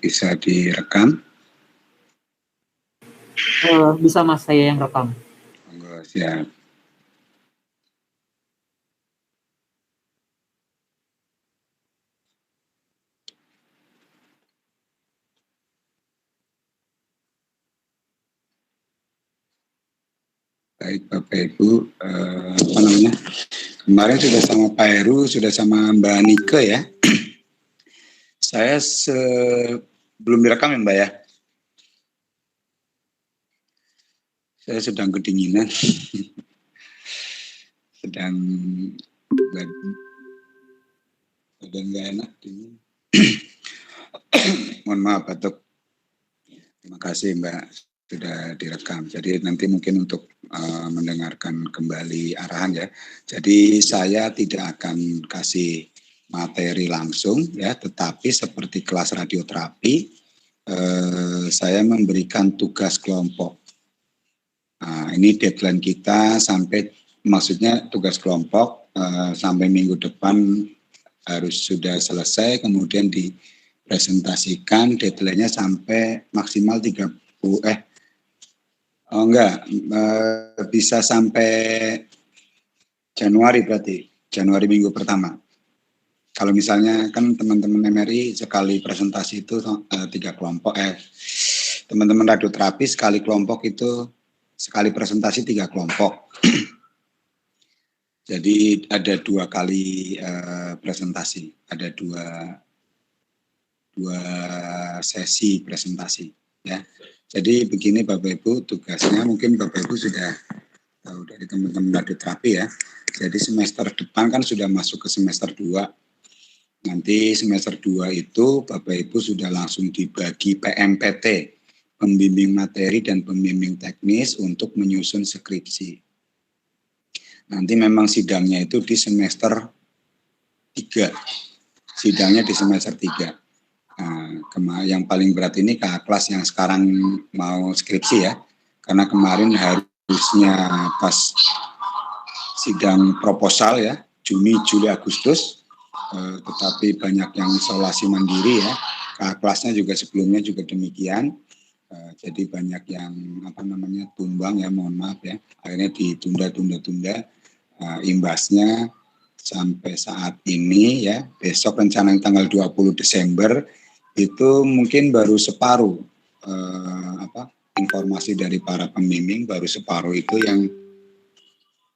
bisa direkam? Bisa Mas, saya yang rekam. Siap. Baik Bapak Ibu, apa namanya? Kemarin sudah sama Pak Heru, sudah sama Mbak Nike ya. Saya belum direkam ya Mbak ya. Saya sedang kedinginan, sedang badan nggak enak, dingin. Mohon maaf batuk. Terima kasih Mbak sudah direkam. Jadi nanti mungkin untuk mendengarkan kembali arahan ya. Jadi saya tidak akan kasih materi langsung ya, tetapi seperti kelas radioterapi saya memberikan tugas kelompok. Nah, ini deadline kita sampai, maksudnya tugas kelompok sampai minggu depan harus sudah selesai, kemudian dipresentasikan, deadline-nya sampai maksimal 30 bisa sampai Januari, berarti Januari minggu pertama. Kalau misalnya kan teman-teman MRI sekali presentasi itu 3 kelompok, teman-teman radioterapi sekali kelompok itu sekali presentasi 3 kelompok. Jadi ada 2 kali presentasi, ada dua sesi presentasi ya. Jadi begini Bapak Ibu, tugasnya mungkin Bapak Ibu sudah tahu dari teman-teman radioterapi ya. Jadi semester depan kan sudah masuk ke semester 2. Nanti semester 2 itu Bapak Ibu sudah langsung dibagi PMPT, pembimbing materi dan pembimbing teknis untuk menyusun skripsi. Nanti memang sidangnya itu di semester 3. Sidangnya di semester 3. Nah, yang paling berat ini kakak kelas yang sekarang mau skripsi ya. Karena kemarin harusnya pas sidang proposal ya, Juni, Juli, Agustus, tetapi banyak yang isolasi mandiri ya. Kakak kelasnya juga sebelumnya juga demikian. Jadi banyak yang tumbang ya, mohon maaf ya. Akhirnya ditunda. Imbasnya sampai saat ini ya, besok rencana tanggal 20 Desember itu mungkin baru separuh informasi dari para pembimbing, baru separuh itu yang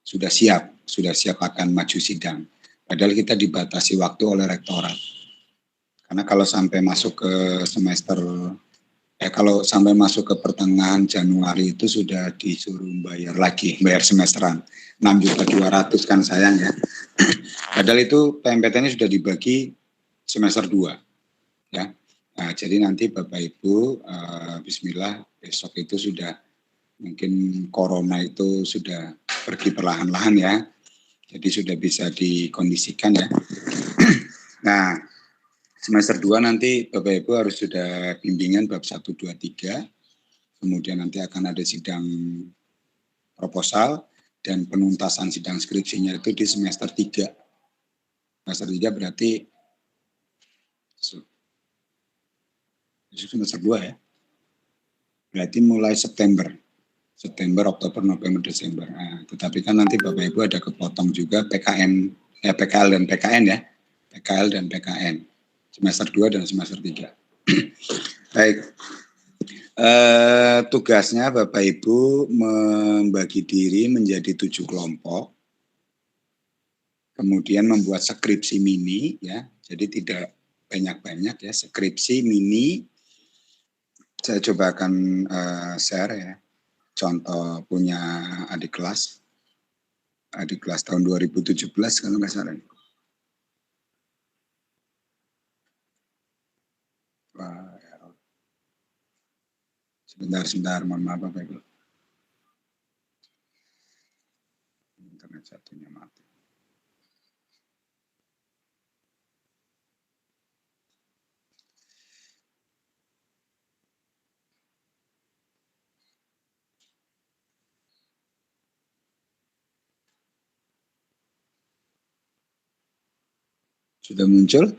sudah siap akan maju sidang. Padahal kita dibatasi waktu oleh rektorat. Karena kalau sampai masuk ke kalau sampai masuk ke pertengahan Januari itu sudah disuruh bayar semesteran 6.200.000 kan sayang ya. Padahal itu PMPT-nya sudah dibagi semester 2 ya. Nah, jadi nanti Bapak Ibu bismillah besok itu sudah mungkin corona itu sudah pergi perlahan-lahan ya. Jadi sudah bisa dikondisikan ya. Nah, semester 2 nanti Bapak Ibu harus sudah bimbingan bab 1, 2, 3. Kemudian nanti akan ada sidang proposal dan penuntasan sidang skripsinya itu di semester 3. Semester 3 berarti semester 2 ya. Berarti mulai September, Oktober, November, Desember. Nah, tetapi kan nanti Bapak Ibu ada kepotong juga PKL dan PKN ya. PKL dan PKN. Semester 2 dan semester 3. Baik. Tugasnya Bapak Ibu membagi diri menjadi 7 kelompok. Kemudian membuat skripsi mini ya. Jadi tidak banyak-banyak ya, skripsi mini. Saya coba akan share ya. Contoh punya adik kelas tahun 2017 kalau nggak salah. Sebentar, mohon maaf Bapak Ibu. Internet satunya mati. Sudah muncul?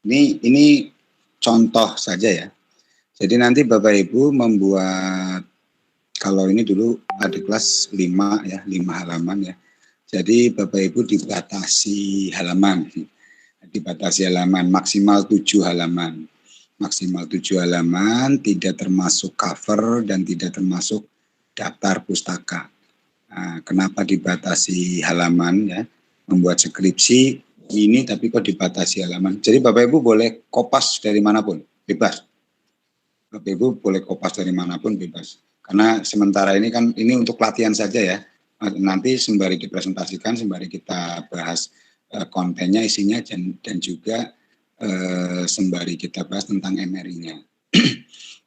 Ini contoh saja ya. Jadi nanti Bapak Ibu membuat, kalau ini dulu ada kelas 5 ya, 5 halaman ya. Jadi Bapak Ibu dibatasi halaman. Dibatasi halaman maksimal 7 halaman. Maksimal 7 halaman, tidak termasuk cover dan tidak termasuk daftar pustaka. Nah, kenapa dibatasi halaman ya? Membuat skripsi ini tapi kok dibatasi halaman. Jadi Bapak Ibu boleh kopas dari manapun, bebas. Bapak Ibu boleh kopas dari manapun, bebas. Karena sementara ini kan ini untuk pelatihan saja ya. Nanti sembari dipresentasikan, sembari kita bahas kontennya, isinya, dan juga sembari kita bahas tentang MRI-nya.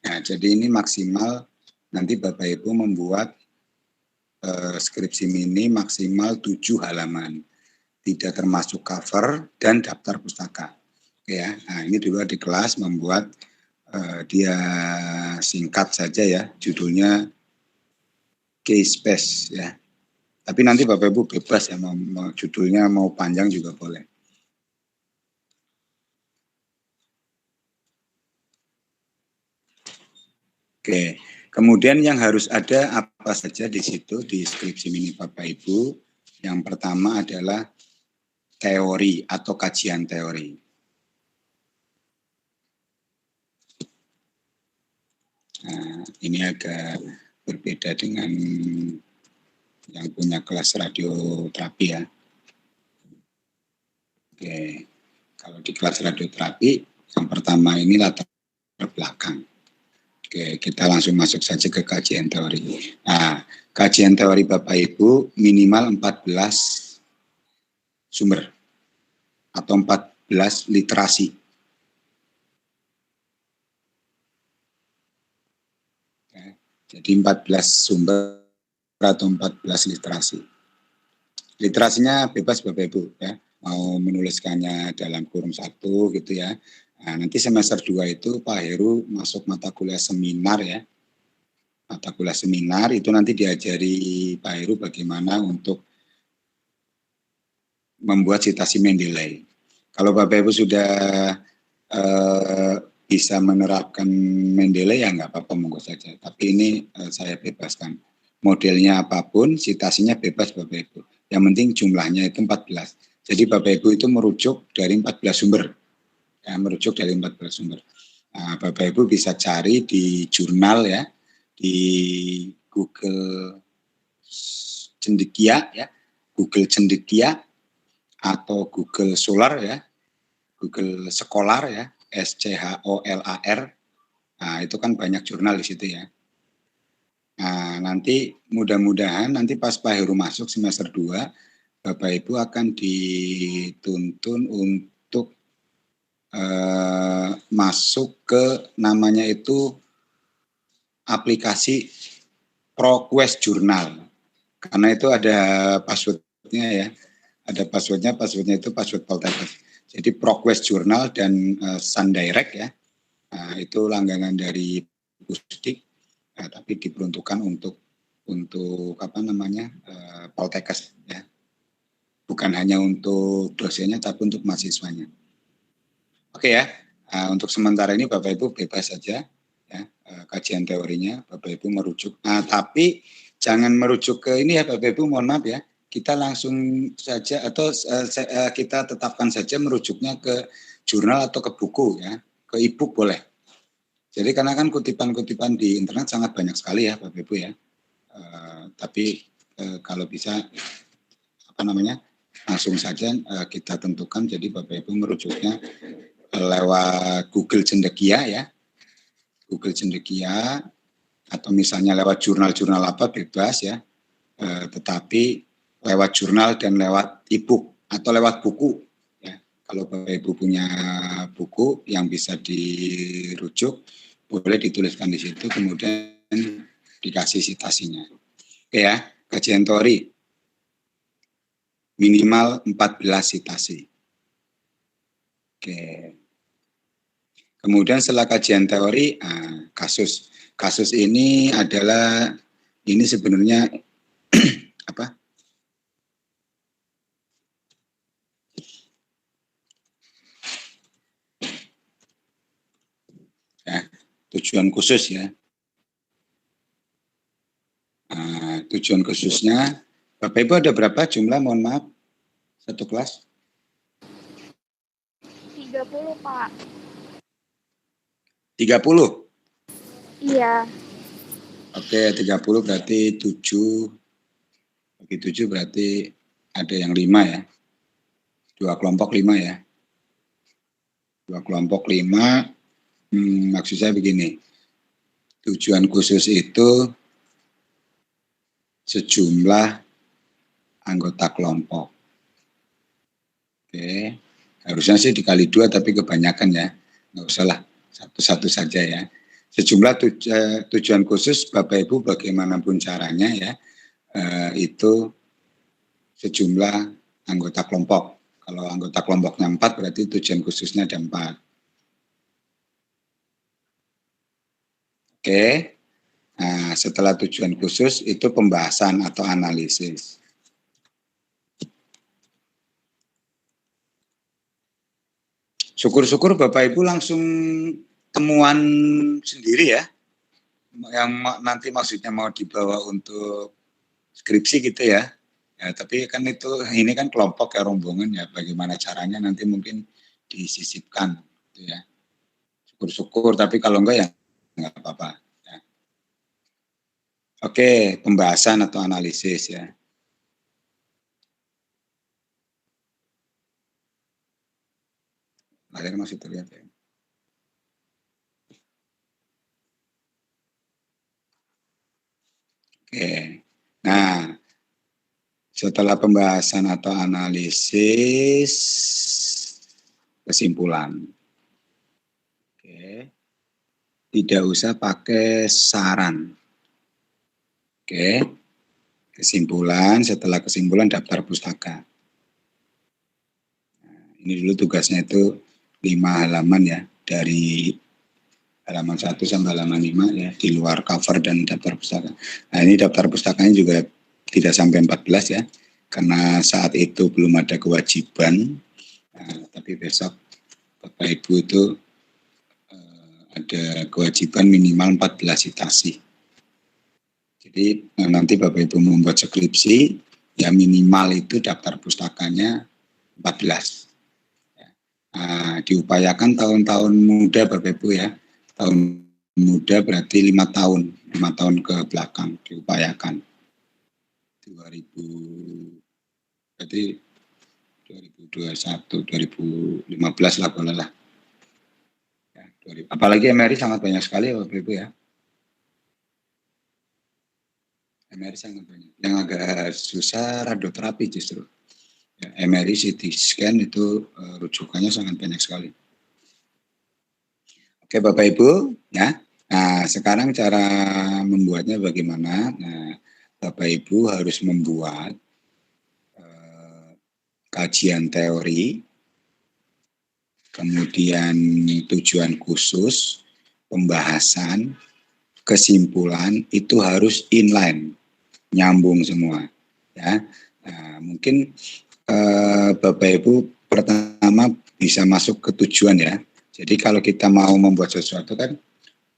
Nah, jadi ini maksimal nanti Bapak Ibu membuat skripsi mini maksimal 7 halaman. Tidak termasuk cover dan daftar pustaka. Oke ya. Nah, ini dulu di kelas membuat dia singkat saja ya, judulnya case space ya. Tapi nanti Bapak Ibu bebas ya, mau judulnya mau panjang juga boleh. Oke, kemudian yang harus ada apa saja di situ di skripsi mini Bapak Ibu. Yang pertama adalah teori atau kajian teori. Nah, ini agak berbeda dengan yang punya kelas radioterapi ya. Oke, kalau di kelas radioterapi yang pertama ini latar belakang. Oke, kita langsung masuk saja ke kajian teori. Nah, kajian teori Bapak Ibu minimal 14 sumber atau 14 literasi. Jadi 14 sumber atau 14 literasi. Literasinya bebas Bapak Ibu ya. Mau menuliskannya dalam kurung 1 gitu ya. Nah, nanti semester 2 itu Pak Heru masuk mata kuliah seminar ya. Mata kuliah seminar itu nanti diajari Pak Heru bagaimana untuk membuat citasi Mendeley. Kalau Bapak Ibu sudah bisa menerapkan Mendeley ya nggak apa-apa, monggo saja. Tapi ini saya bebaskan. Modelnya apapun, citasinya bebas Bapak Ibu. Yang penting jumlahnya itu 14. Jadi Bapak Ibu itu merujuk dari 14 sumber. Ya, merujuk dari 14 sumber. Nah, Bapak Ibu bisa cari di jurnal ya, di Google Cendekia ya, Google Cendekia atau Google Scholar ya, Google Scholar ya, SCHOLAR. Nah, itu kan banyak jurnal di situ ya. Nah, nanti mudah-mudahan nanti pas Pak Heru masuk semester 2, Bapak Ibu akan dituntun untuk masuk ke namanya itu aplikasi ProQuest Journal. Karena itu ada passwordnya ya. Ada passwordnya itu password Poltekkes. Jadi ProQuest Journal dan SunDirect ya. Nah, itu langganan dari Pusdik, tapi diperuntukkan untuk apa namanya Poltekkes ya. Bukan hanya untuk dosennya, tapi untuk mahasiswanya. Oke ya. Untuk sementara ini Bapak Ibu bebas saja ya, kajian teorinya Bapak Ibu merujuk. Tapi jangan merujuk ke ini ya Bapak Ibu, mohon maaf ya. Kita langsung saja atau kita tetapkan saja merujuknya ke jurnal atau ke buku ya, ke e-book boleh. Jadi karena kan kutipan-kutipan di internet sangat banyak sekali ya Bapak Ibu ya. Tapi kalau bisa apa namanya langsung saja kita tentukan. Jadi Bapak Ibu merujuknya lewat Google Cendekia ya, Google Cendekia atau misalnya lewat jurnal-jurnal apa bebas ya, tetapi lewat jurnal dan lewat e-book atau lewat buku ya. Kalau Bapak Ibu punya buku yang bisa dirujuk, boleh dituliskan di situ, kemudian dikasih citasinya. Oke ya, kajian teori minimal 14 citasi. Oke. Kemudian setelah kajian teori, kasus. Kasus ini adalah, ini sebenarnya apa? tujuan khusus ya. Nah, tujuan khususnya, Bapak Ibu ada berapa jumlah, mohon maaf, satu kelas? 30, Pak. 30? Iya. Oke, 30 berarti 7, bagi 7 berarti ada yang 5 ya. 2 kelompok 5 ya. 2 kelompok 5, maksud saya begini, tujuan khusus itu sejumlah anggota kelompok. Oke, harusnya sih dikali 2 tapi kebanyakan ya, nggak usah lah, satu-satu saja ya. Sejumlah tujuan khusus Bapak Ibu bagaimanapun caranya ya, itu sejumlah anggota kelompok. Kalau anggota kelompoknya 4 berarti tujuan khususnya ada 4. Oke, nah setelah tujuan khusus itu pembahasan atau analisis. Syukur-syukur Bapak Ibu langsung temuan sendiri ya, yang nanti maksudnya mau dibawa untuk skripsi gitu ya. Ya, tapi kan ini kan kelompok ya, rombongan ya, bagaimana caranya nanti mungkin disisipkan gitu ya. Syukur-syukur, tapi kalau enggak ya enggak apa-apa. Ya. Oke, pembahasan atau analisis ya. Layar masih terlihat ya. Oke, nah setelah pembahasan atau analisis, kesimpulan. Oke, tidak usah pakai saran. Oke, kesimpulan, setelah kesimpulan daftar pustaka. Nah, ini dulu tugasnya itu 5 halaman ya, dari halaman 1 sampai halaman 5 ya, di luar cover dan daftar pustaka. Nah, ini daftar pustakanya juga tidak sampai 14 ya, karena saat itu belum ada kewajiban, tapi besok Bapak Ibu itu ada kewajiban minimal 14 citasi. Jadi nanti Bapak Ibu membuat skripsi, ya minimal itu daftar pustakanya 14. Nah, diupayakan tahun-tahun muda Bapak Ibu ya, tahun muda berarti 5 tahun ke belakang diupayakan. berarti 2021, 2015 lah boleh lah. Ya, apalagi MRI sangat banyak sekali Bapak Ibu ya. MRI sangat banyak. Yang agak susah radioterapi justru. Ya, MRI, CT scan itu rujukannya sangat banyak sekali. Oke Bapak Ibu, ya. Nah sekarang cara membuatnya bagaimana? Nah Bapak Ibu harus membuat kajian teori, kemudian tujuan khusus, pembahasan, kesimpulan itu harus inline, nyambung semua. Ya, nah, mungkin Bapak Ibu pertama bisa masuk ke tujuan ya. Jadi kalau kita mau membuat sesuatu kan,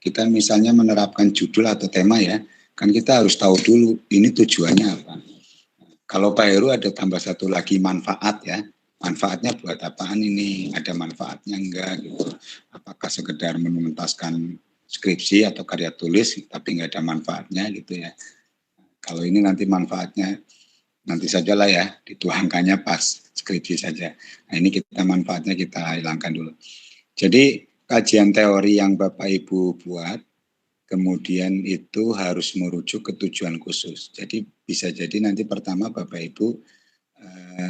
kita misalnya menerapkan judul atau tema ya, kan kita harus tahu dulu ini tujuannya apa. Kalau Pak Heru ada tambah satu lagi manfaat ya, manfaatnya buat apaan ini, ada manfaatnya enggak gitu. Apakah sekedar menuntaskan skripsi atau karya tulis tapi enggak ada manfaatnya gitu ya. Kalau ini nanti manfaatnya nanti sajalah ya, dituangkannya pas skripsi saja. Nah ini kita manfaatnya kita hilangkan dulu. Jadi kajian teori yang Bapak Ibu buat, kemudian itu harus merujuk ke tujuan khusus. Jadi bisa jadi nanti pertama Bapak Ibu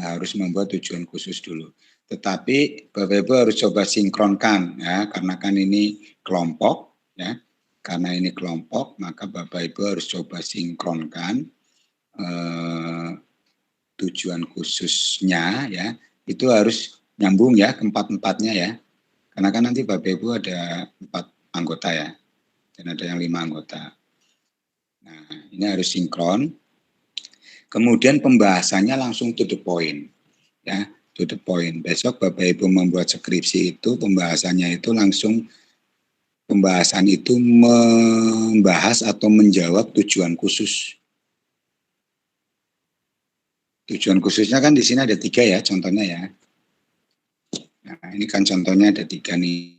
harus membuat tujuan khusus dulu. Tetapi Bapak Ibu harus coba sinkronkan ya, karena kan ini kelompok ya. Karena ini kelompok, maka Bapak Ibu harus coba sinkronkan tujuan khususnya ya, itu harus nyambung ya keempat-empatnya ya. Karena kan nanti Bapak Ibu ada 4 anggota ya, dan ada yang 5 anggota. Nah, ini harus sinkron. Kemudian pembahasannya langsung to the point. Ya, to the point. Besok Bapak Ibu membuat skripsi itu pembahasannya itu langsung pembahasan itu membahas atau menjawab tujuan khusus. Tujuan khususnya kan di sini ada 3 ya, contohnya ya. Nah, ini kan contohnya ada 3 nih.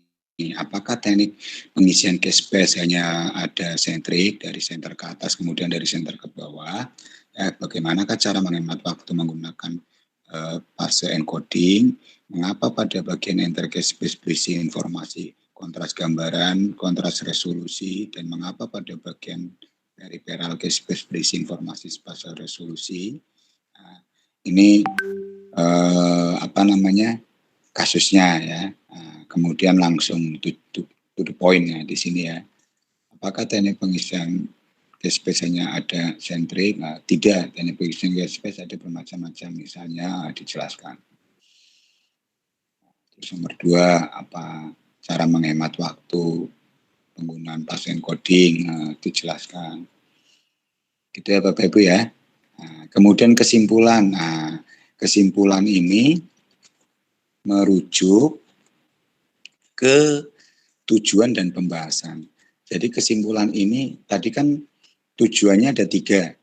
Apakah teknik pengisian cache space hanya ada sentrik dari center ke atas, kemudian dari center ke bawah? Bagaimanakah cara menghemat waktu menggunakan fase encoding? Mengapa pada bagian enter cache space berisi informasi kontras gambaran, kontras resolusi, dan mengapa pada bagian peripheral cache space berisi informasi spasial resolusi? Nah, ini kasusnya ya. Kemudian langsung to the point ya di sini ya. Apakah teknik pengisian cache space hanya ada sentrik? Tidak, teknik pengisian cache space ada bermacam-macam, misalnya dijelaskan. Terus nomor 2, apa cara menghemat waktu penggunaan fase encoding? Dijelaskan. Gitu ya Bapak Ibu ya. Kemudian kesimpulan. Kesimpulan ini merujuk ke tujuan dan pembahasan. Jadi kesimpulan ini tadi kan tujuannya ada 3.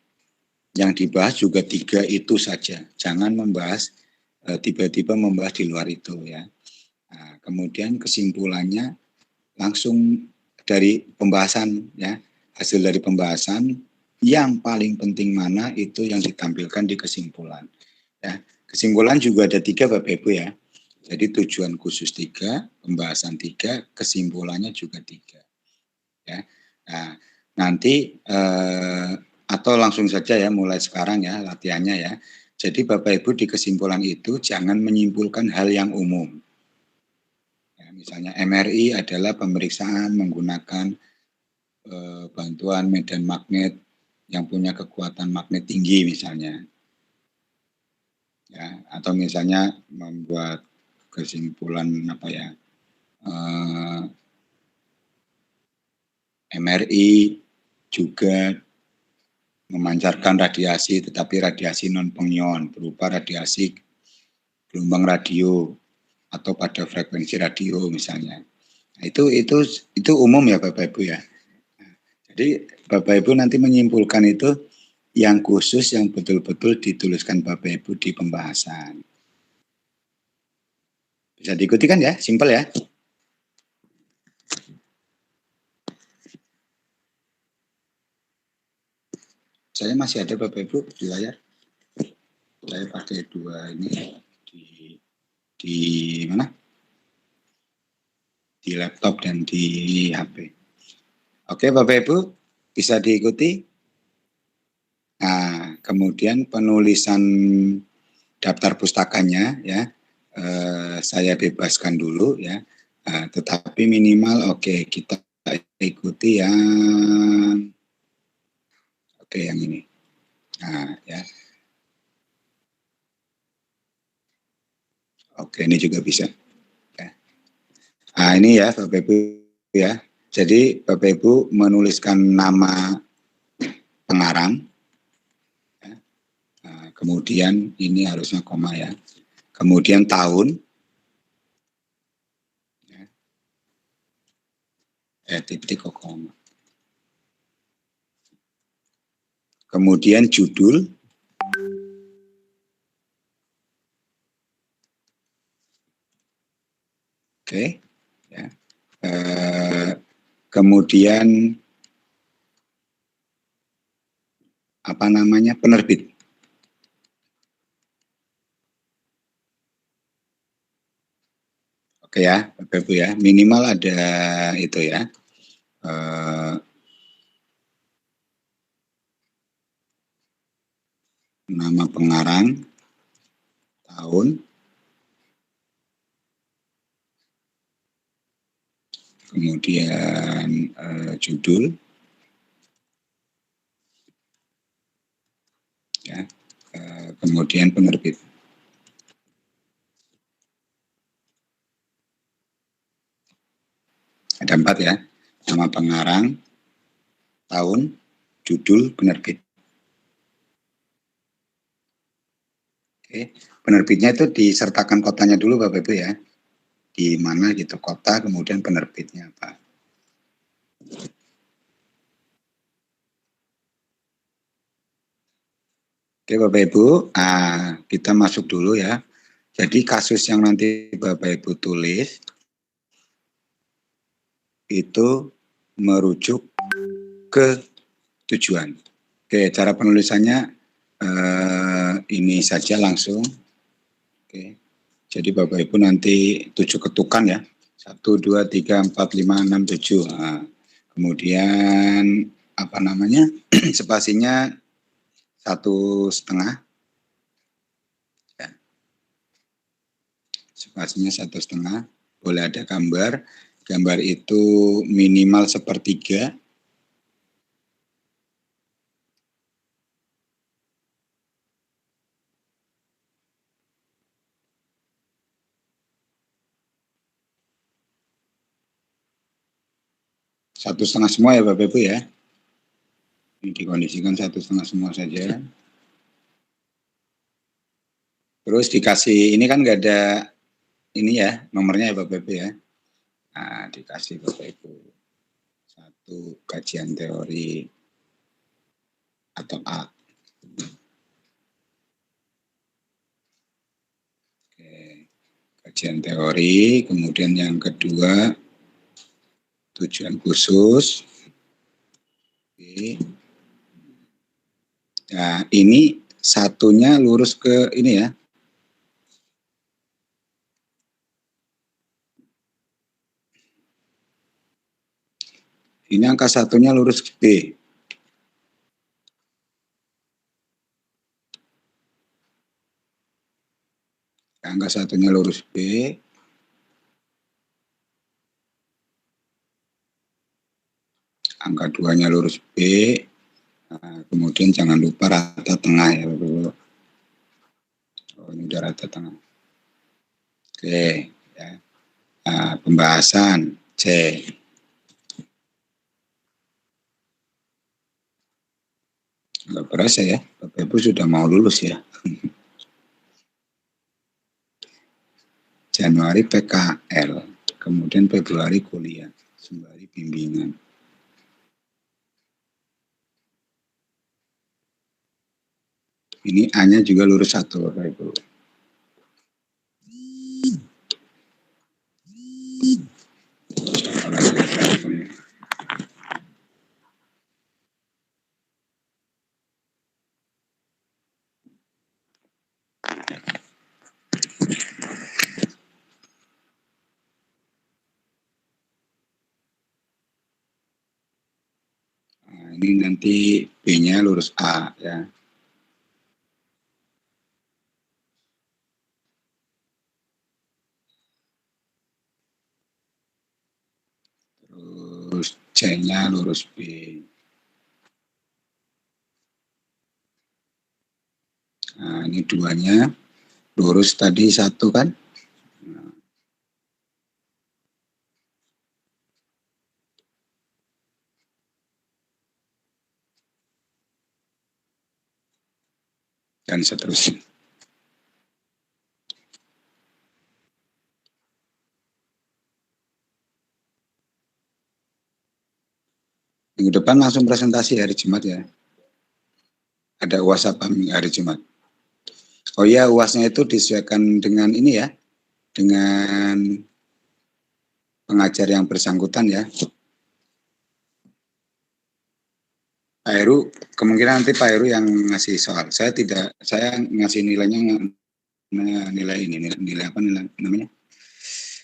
Yang dibahas juga 3 itu saja. Jangan membahas tiba-tiba membahas di luar itu ya. Nah, kemudian kesimpulannya langsung dari pembahasan ya. Hasil dari pembahasan yang paling penting mana itu yang ditampilkan di kesimpulan. Ya, kesimpulan juga ada 3 Bapak Ibu ya. Jadi tujuan khusus 3, pembahasan 3, kesimpulannya juga 3. Ya. Nah, nanti atau langsung saja ya mulai sekarang ya latihannya ya. Jadi Bapak Ibu di kesimpulan itu jangan menyimpulkan hal yang umum. Ya, misalnya MRI adalah pemeriksaan menggunakan bantuan medan magnet yang punya kekuatan magnet tinggi misalnya. Ya, atau misalnya membuat kesimpulan MRI juga memancarkan radiasi, tetapi radiasi non pengion berupa radiasi gelombang radio atau pada frekuensi radio misalnya. Nah, itu umum ya Bapak Ibu ya. Jadi Bapak Ibu nanti menyimpulkan itu yang khusus yang betul-betul dituliskan Bapak Ibu di pembahasan. Bisa diikuti kan ya, simpel ya. Saya masih ada Bapak Ibu di layar. Saya pakai 2 ini di mana? Di laptop dan di HP. Oke Bapak Ibu, bisa diikuti. Nah, kemudian penulisan daftar pustakanya ya, saya bebaskan dulu ya. Tetapi minimal kita ikuti yang yang ini. Nah, ya. Ini juga bisa. Ya. Nah, ini ya Bapak Ibu ya. Jadi Bapak Ibu menuliskan nama pengarang. Ya. Nah, kemudian ini harusnya koma ya. Kemudian tahun. Ya. Titik koma. Kemudian judul. Oke. Ya. Kemudian penerbit. Oke ya, Bapak Ibu ya, minimal ada itu ya. Nama pengarang, tahun, kemudian judul, ya, kemudian penerbit. Ada 4 ya, nama pengarang, tahun, judul, penerbit. Oke, penerbitnya itu disertakan kotanya dulu Bapak Ibu ya. Di mana gitu kota, kemudian penerbitnya apa. Oke Bapak Ibu, kita masuk dulu ya. Jadi kasus yang nanti Bapak Ibu tulis itu merujuk ke tujuan. Oke, cara penulisannya ini saja langsung. Oke, jadi Bapak Ibu nanti 7 ketukan ya. 1, 2, 3, 4, 5, 6, 7. Nah, kemudian apa namanya? Spasinya 1,5. Ya. Spasinya 1,5. Boleh ada gambar. Gambar itu minimal sepertiga. Satu setengah semua ya Bapak Ibu ya. Ini dikondisikan 1,5 semua saja. Terus dikasih, ini kan nggak ada ini ya, nomornya ya Bapak Ibu ya. Nah, dikasih Bapak Ibu. 1 kajian teori atau A. Oke, kajian teori, kemudian yang kedua tujuan khusus. Oke. Nah, ini satunya lurus ke ini ya. Ini angka satunya lurus ke B. Angka satunya lurus B. Angka 2-nya lurus B. Nah, kemudian jangan lupa rata tengah ya Bapak. Oh, ini udah rata tengah. Oke, ya. Nah, pembahasan C. Nggak berasa ya, Bapak Ibu sudah mau lulus ya. Januari PKL, kemudian Februari kuliah, sembari bimbingan. Ini A-nya juga lurus 1 Bapak Ibu. Nah, ini nanti B-nya lurus A ya. Terus C-nya lurus B. Nah, ini 2-nya lurus tadi 1 kan. Nah, dan seterusnya. Minggu depan langsung presentasi hari Jumat ya. Ada UAS apa hari Jumat? Oh iya, UASnya itu disesuaikan dengan ini ya, dengan pengajar yang bersangkutan ya. Pak Heru, kemungkinan nanti Pak Heru yang ngasih soal. Saya ngasih nilainya nilai ini, nilai apa namanya?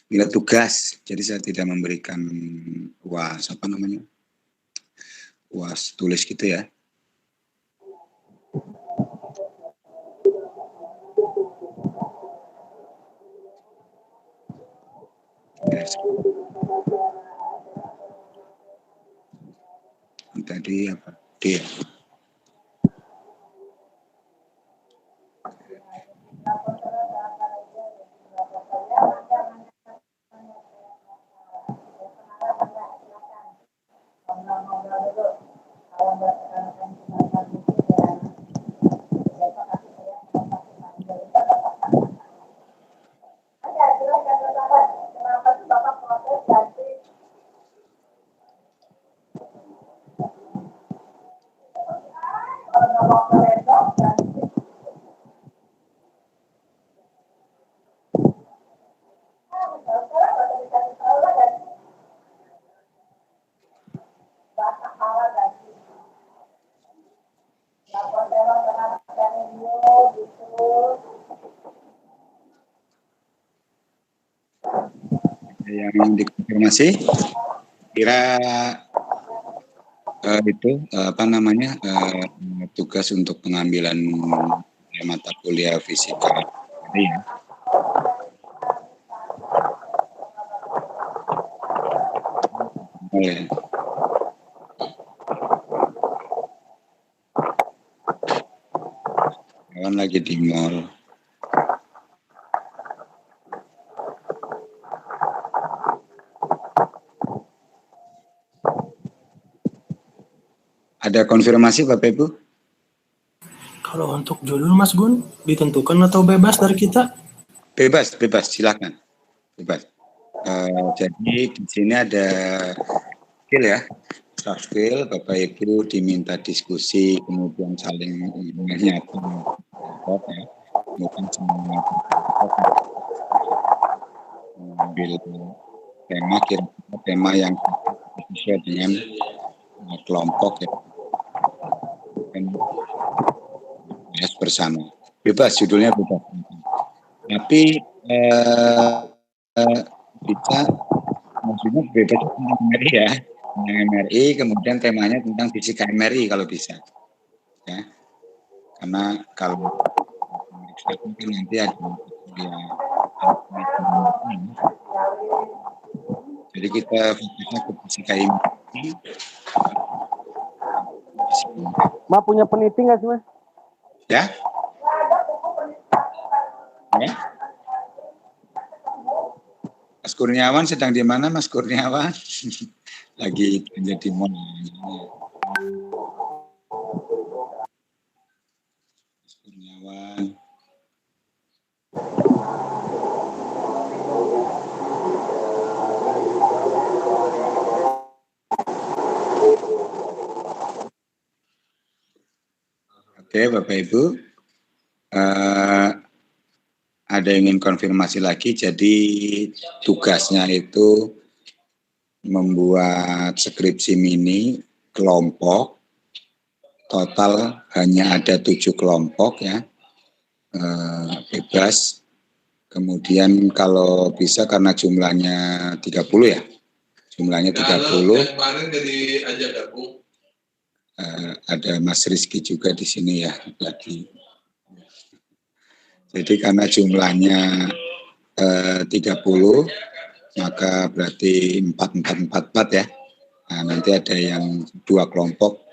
Nilai tugas. Jadi saya tidak memberikan UAS apa namanya? UAS tulis gitu ya. Yes. Tadi apa? D. Yang dikonfirmasi kira tugas untuk pengambilan mata kuliah fisika ini ya. Kawan lagi di mall. Ada konfirmasi Bapak Ibu? Kalau untuk judul Mas Gun, ditentukan atau bebas dari kita? Bebas, silakan. Bebas. Jadi di sini ada skill ya. Soft skill, Bapak Ibu diminta diskusi, kemudian saling menyiapkan ya. Kemudian mengambil tema, kira-kira tema yang sesuai dengan kelompok ya. Dan bahas bersama. Bebas, judulnya bebas. Tapi bisa maksudnya bebas tentang MRI ya, tentang MRI, kemudian temanya tentang fisika MRI kalau bisa, ya. Karena kalau nanti ada ya, jadi kita fokusnya ke fisika MRI. Ma punya peneliti nggak sih Mas? Ya. Ya. Mas Kurniawan sedang di mana Mas Kurniawan? Lagi menjadi mall. Mas Kurniawan. Oke Bapak Ibu. Ada yang ingin konfirmasi lagi, jadi tugasnya itu membuat skripsi mini kelompok, total hanya ada 7 kelompok ya, bebas. Kemudian kalau bisa karena jumlahnya 30 ya, jumlahnya 30. Kemarin jadi aja gabung. Ada Mas Rizky juga di sini ya lagi. Jadi karena jumlahnya 30, maka berarti 4 ya. Nah, nanti ada yang 2 kelompok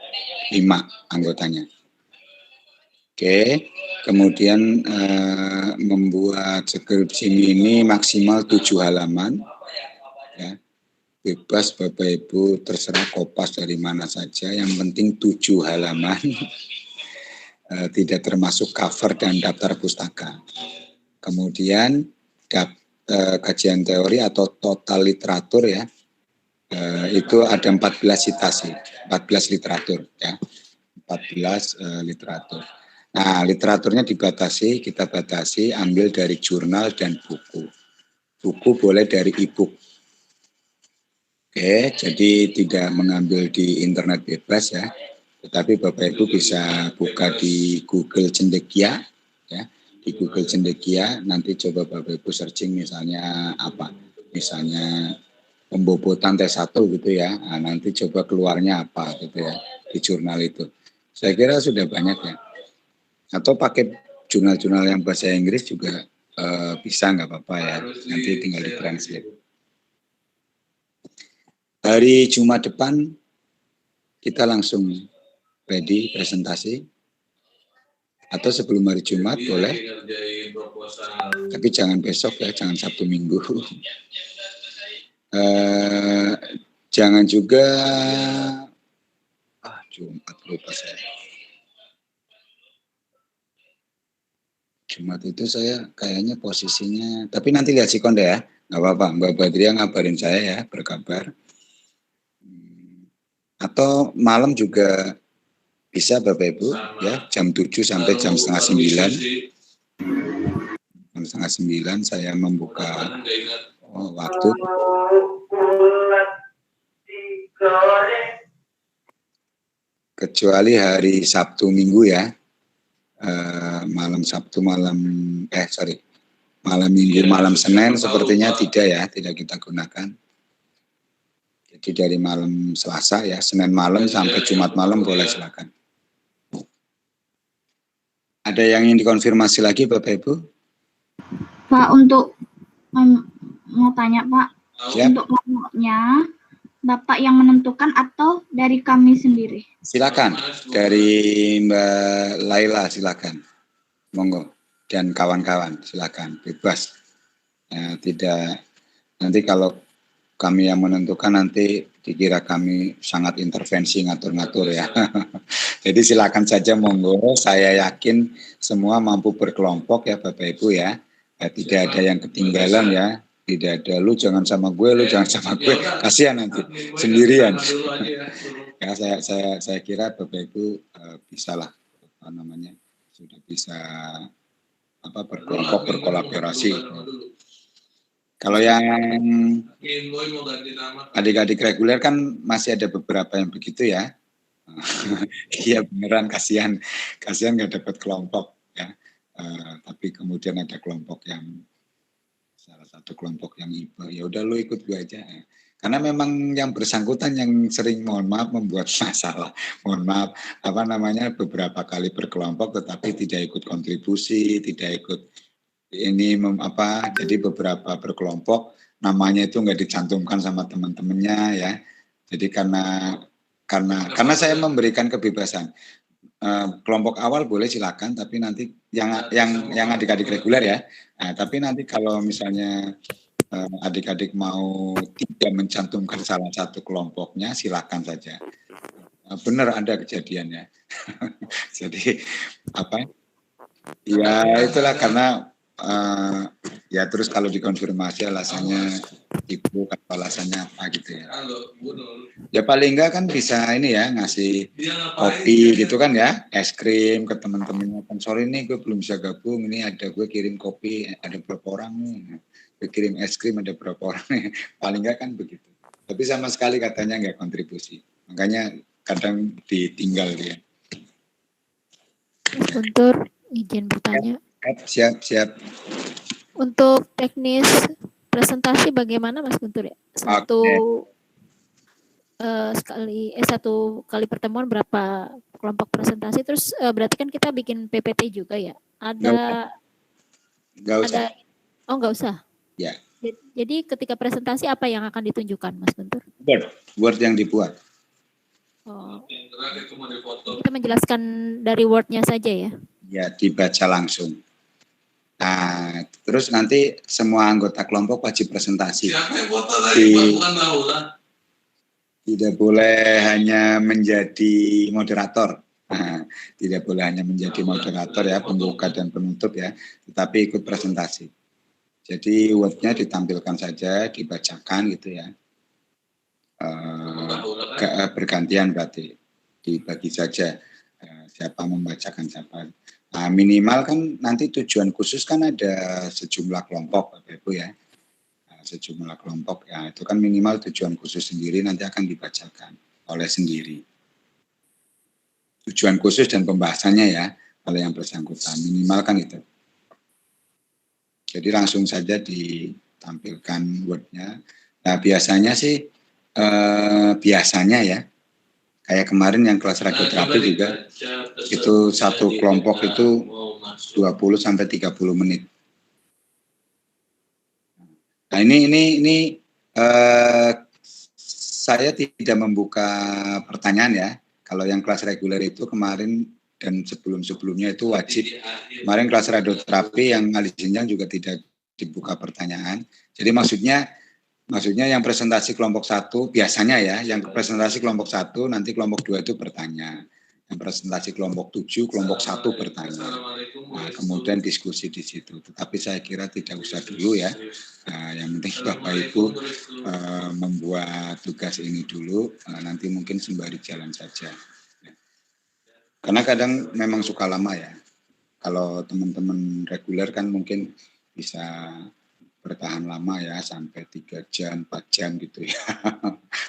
5 anggotanya. Oke, kemudian membuat skripsi ini maksimal 7 halaman. Ya. Bebas Bapak Ibu, terserah kopas dari mana saja, yang penting 7 halaman. Tidak termasuk cover dan daftar pustaka. Kemudian kajian teori atau total literatur ya, itu ada 14 citasi, 14 literatur ya, 14 literatur. Nah, literaturnya kita batasi ambil dari jurnal dan buku. Buku boleh dari e-book. Oke, jadi tidak mengambil di internet bebas ya. Tetapi Bapak Ibu bisa buka di Google Cendekia, ya, di Google Cendekia. Nanti coba Bapak Ibu searching misalnya apa, misalnya pembobotan T1 gitu ya. Nah, nanti coba keluarnya apa gitu ya di jurnal itu. Saya kira sudah banyak ya. Atau pakai jurnal-jurnal yang bahasa Inggris juga bisa, nggak apa-apa ya. Nanti tinggal ditranslate. Hari Jumat depan kita langsung ready presentasi, atau sebelum hari Jumat boleh, tapi jangan besok ya, jangan Sabtu Minggu. Jangan juga Jumat, lupa saya. Jumat itu saya kayaknya posisinya, tapi nanti lihat si Konde ya, nggak apa-apa. Mbak Badria ngabarin saya ya, berkabar. Atau malam juga bisa Bapak Ibu ya, jam 7 sampai jam setengah 9. Jam setengah 9 saya membuka waktu. Kecuali hari Sabtu Minggu ya. malam Sabtu, malam Minggu, malam Senin sepertinya tidak kita gunakan. Jadi dari malam Selasa ya, Senin malam sampai Jumat malam boleh silakan. Ada yang ingin dikonfirmasi lagi Bapak Ibu? Pak, untuk mau tanya Pak, Siap. untuk kelompoknya Bapak yang menentukan atau dari kami sendiri? Silakan, dari Mbak Laila silakan, monggo, dan kawan-kawan silakan, bebas. Tidak, nanti kalau kami yang menentukan nanti dikira kami sangat intervensi ngatur-ngatur ya. Jadi silakan saja monggo, saya yakin semua mampu berkelompok ya Bapak Ibu ya. Tidak ada yang ketinggalan ya. Tidak ada lu jangan sama gue, lu jangan sama gue, kasihan nanti sendirian. Ya saya kira Bapak Ibu bisalah sudah bisa berkelompok berkolaborasi. Kalau yang adik-adik reguler kan masih ada beberapa yang begitu ya. Iya beneran kasihan nggak dapat kelompok ya. Tapi kemudian ada kelompok yang salah satu kelompok yang iba, ya udah lo ikut gue aja. Karena memang yang bersangkutan yang sering mohon maaf membuat masalah. Mohon maaf beberapa kali berkelompok tetapi tidak ikut kontribusi, tidak ikut ini jadi beberapa berkelompok namanya itu nggak dicantumkan sama teman-temannya ya. Jadi karena saya memberikan kebebasan kelompok awal boleh silakan, tapi nanti yang adik-adik reguler ya. Nah, tapi nanti kalau misalnya adik-adik mau tidak mencantumkan salah satu kelompoknya silakan saja. Benar ada kejadiannya. Jadi ya itulah karena ya terus kalau dikonfirmasi alasannya ibu atau alasannya apa gitu ya. Ya paling enggak kan bisa ini ya ngasih kopi gitu kan ya, es krim ke teman-temannya kan, sorry nih gue belum bisa gabung, ini ada gue kirim kopi ada berapa orang nih, gue kirim es krim ada berapa orang nih, paling enggak kan begitu. Tapi sama sekali katanya enggak kontribusi, makanya kadang ditinggal dia. Mas Guntur, izin bertanya. Siap. Untuk teknis presentasi bagaimana Mas Guntur ya? Satu kali pertemuan berapa kelompok presentasi, terus berarti kan kita bikin PPT juga ya? Nggak usah. Oh nggak usah? Ya. Jadi ketika presentasi apa yang akan ditunjukkan Mas Guntur? Word yang dibuat. Oh. Kita menjelaskan dari Word-nya saja ya? Ya, dibaca langsung. Nah, terus nanti semua anggota kelompok wajib presentasi. Tidak boleh hanya menjadi moderator. Nah, tidak boleh hanya menjadi moderator ya, pembuka dan penutup ya, tetapi ikut presentasi. Jadi Word-nya ditampilkan saja, dibacakan gitu ya. Bergantian berarti dibagi saja siapa membacakan siapa. Nah, minimal kan nanti tujuan khusus kan ada sejumlah kelompok Bapak Ibu ya. Sejumlah kelompok ya, itu kan minimal tujuan khusus sendiri nanti akan dibacakan oleh sendiri. Tujuan khusus dan pembahasannya ya, kalau yang bersangkutan minimal kan itu. Jadi langsung saja ditampilkan Word-nya. Nah, biasanya sih biasanya ya, kayak kemarin yang kelas radioterapi juga, itu satu kelompok itu 20 sampai 30 menit. Nah ini saya tidak membuka pertanyaan ya. Kalau yang kelas reguler itu kemarin dan sebelum-sebelumnya itu wajib. Kemarin kelas radioterapi yang ahli jenjang juga tidak dibuka pertanyaan. Jadi maksudnya yang presentasi kelompok 1 biasanya ya, yang presentasi kelompok 1 nanti kelompok 2 itu bertanya. Yang presentasi kelompok 7, kelompok 1 bertanya. Nah, kemudian diskusi di situ. Tetapi saya kira tidak usah dulu ya. Nah, yang penting Bapak Ibu membuat tugas ini dulu, nanti mungkin sembari jalan saja. Karena kadang memang suka lama ya. Kalau teman-teman reguler kan mungkin bisa bertahan lama ya, sampai 3 jam, 4 jam gitu ya.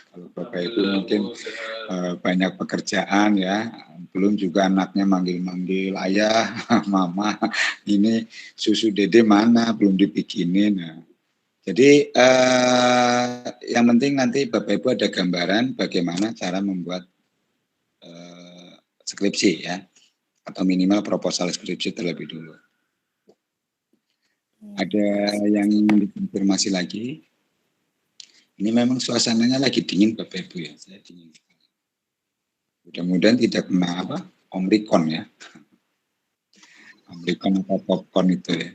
Kalau Bapak Ibu mungkin banyak pekerjaan ya, belum juga anaknya manggil-manggil, ayah, mama, ini susu dede mana, belum dibikinin. Nah, jadi yang penting nanti Bapak Ibu ada gambaran bagaimana cara membuat skripsi ya, atau minimal proposal skripsi terlebih dulu. Ada yang ingin dikonfirmasi lagi? Ini memang suasananya lagi dingin Bapak Ibu ya, saya dingin. Mudah-mudahan tidak kena apa, Omikron ya. Omikron atau popcorn itu ya.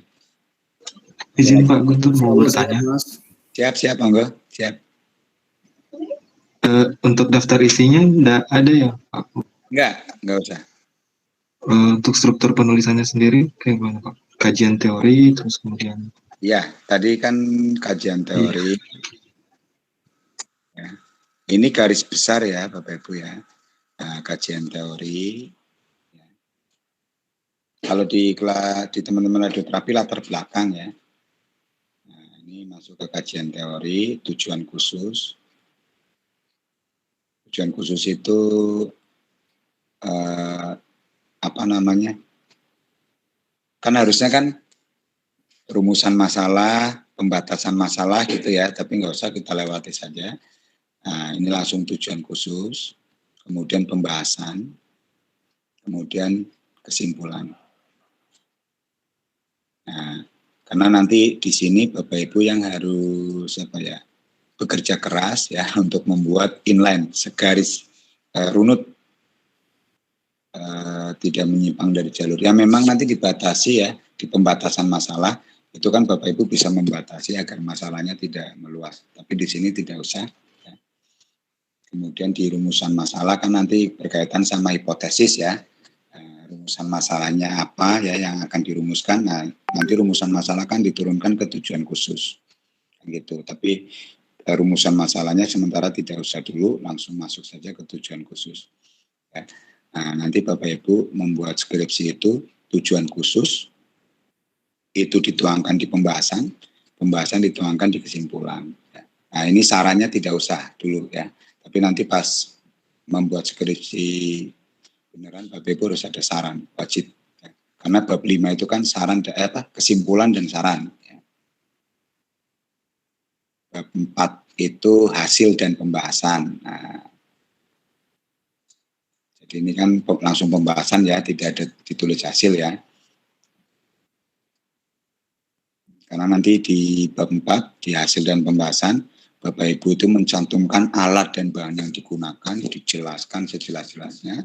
Izin Pak Guntur mau bertanya. Siap, monggo. Siap. Untuk daftar isinya enggak ada ya Pak? Enggak usah. Untuk struktur penulisannya sendiri kayak gimana Pak? Kajian teori terus kemudian. Ya, tadi kan kajian teori. Ya. Ini garis besar ya Bapak Ibu ya. Nah, kajian teori. Ya. Kalau di teman-teman radioterapi latar belakang ya. Nah, ini masuk ke kajian teori, tujuan khusus. Tujuan khusus itu apa namanya? Kan harusnya kan rumusan masalah, pembatasan masalah gitu ya, tapi nggak usah kita lewati saja. Nah, ini langsung tujuan khusus, kemudian pembahasan, kemudian kesimpulan. Nah, karena nanti di sini Bapak Ibu yang harus bekerja keras ya untuk membuat inline, segaris runut, tidak menyimpang dari jalur. Ya memang nanti dibatasi ya, di pembatasan masalah itu kan Bapak Ibu bisa membatasi agar masalahnya tidak meluas. Tapi di sini tidak usah. Ya. Kemudian di rumusan masalah kan nanti berkaitan sama hipotesis ya. Rumusan masalahnya apa ya yang akan dirumuskan. Nah, nanti rumusan masalah kan diturunkan ke tujuan khusus. Gitu. Tapi rumusan masalahnya sementara tidak usah dulu, langsung masuk saja ke tujuan khusus. Ya. Nah, nanti Bapak Ibu membuat skripsi itu tujuan khusus, itu dituangkan di pembahasan dituangkan di kesimpulan. Nah, ini sarannya tidak usah dulu ya, tapi nanti pas membuat skripsi beneran Bapak Ibu harus ada saran, wajib. Ya. Karena bab 5 itu kan saran, kesimpulan dan saran. Ya. Bab 4 itu hasil dan pembahasan. Nah, jadi ini kan langsung pembahasan ya, tidak ada ditulis hasil ya. Karena nanti di bab 4, di hasil dan pembahasan, Bapak Ibu itu mencantumkan alat dan bahan yang digunakan, dijelaskan sejelas-jelasnya,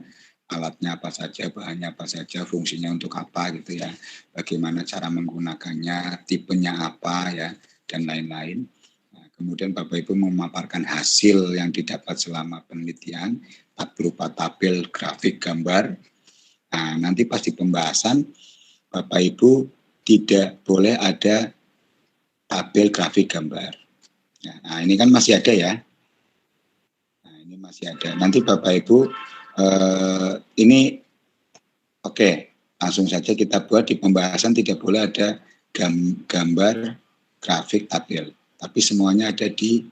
alatnya apa saja, bahannya apa saja, fungsinya untuk apa gitu ya, bagaimana cara menggunakannya, tipenya apa ya, dan lain-lain. Nah, kemudian Bapak Ibu memaparkan hasil yang didapat selama penelitian, berupa tabel, grafik, gambar. Nah, nanti pas di pembahasan, Bapak Ibu tidak boleh ada tabel, grafik, gambar. Nah, ini kan masih ada ya. Nah, ini masih ada. Nanti Bapak Ibu, ini oke, langsung saja kita buat di pembahasan tidak boleh ada gambar, grafik, tabel. Tapi semuanya ada di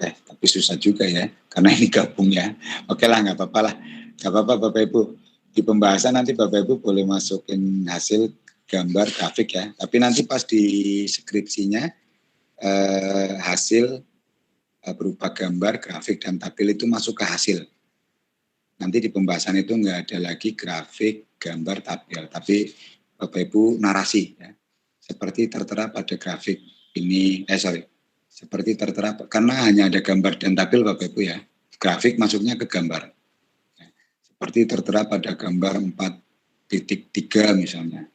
tapi susah juga ya, karena ini gabung ya. Oke lah, nggak apa-apa lah. Nggak apa-apa Bapak Ibu. Di pembahasan nanti Bapak Ibu boleh masukin hasil gambar, grafik ya. Tapi nanti pas di skripsinya, hasil berupa gambar, grafik, dan tabel itu masuk ke hasil. Nanti di pembahasan itu nggak ada lagi grafik, gambar, tabel. Tapi Bapak Ibu narasi ya. Seperti tertera pada grafik ini, seperti tertera, karena hanya ada gambar dan tabel Bapak Ibu ya, grafik masuknya ke gambar. Seperti tertera pada gambar 4.3 misalnya,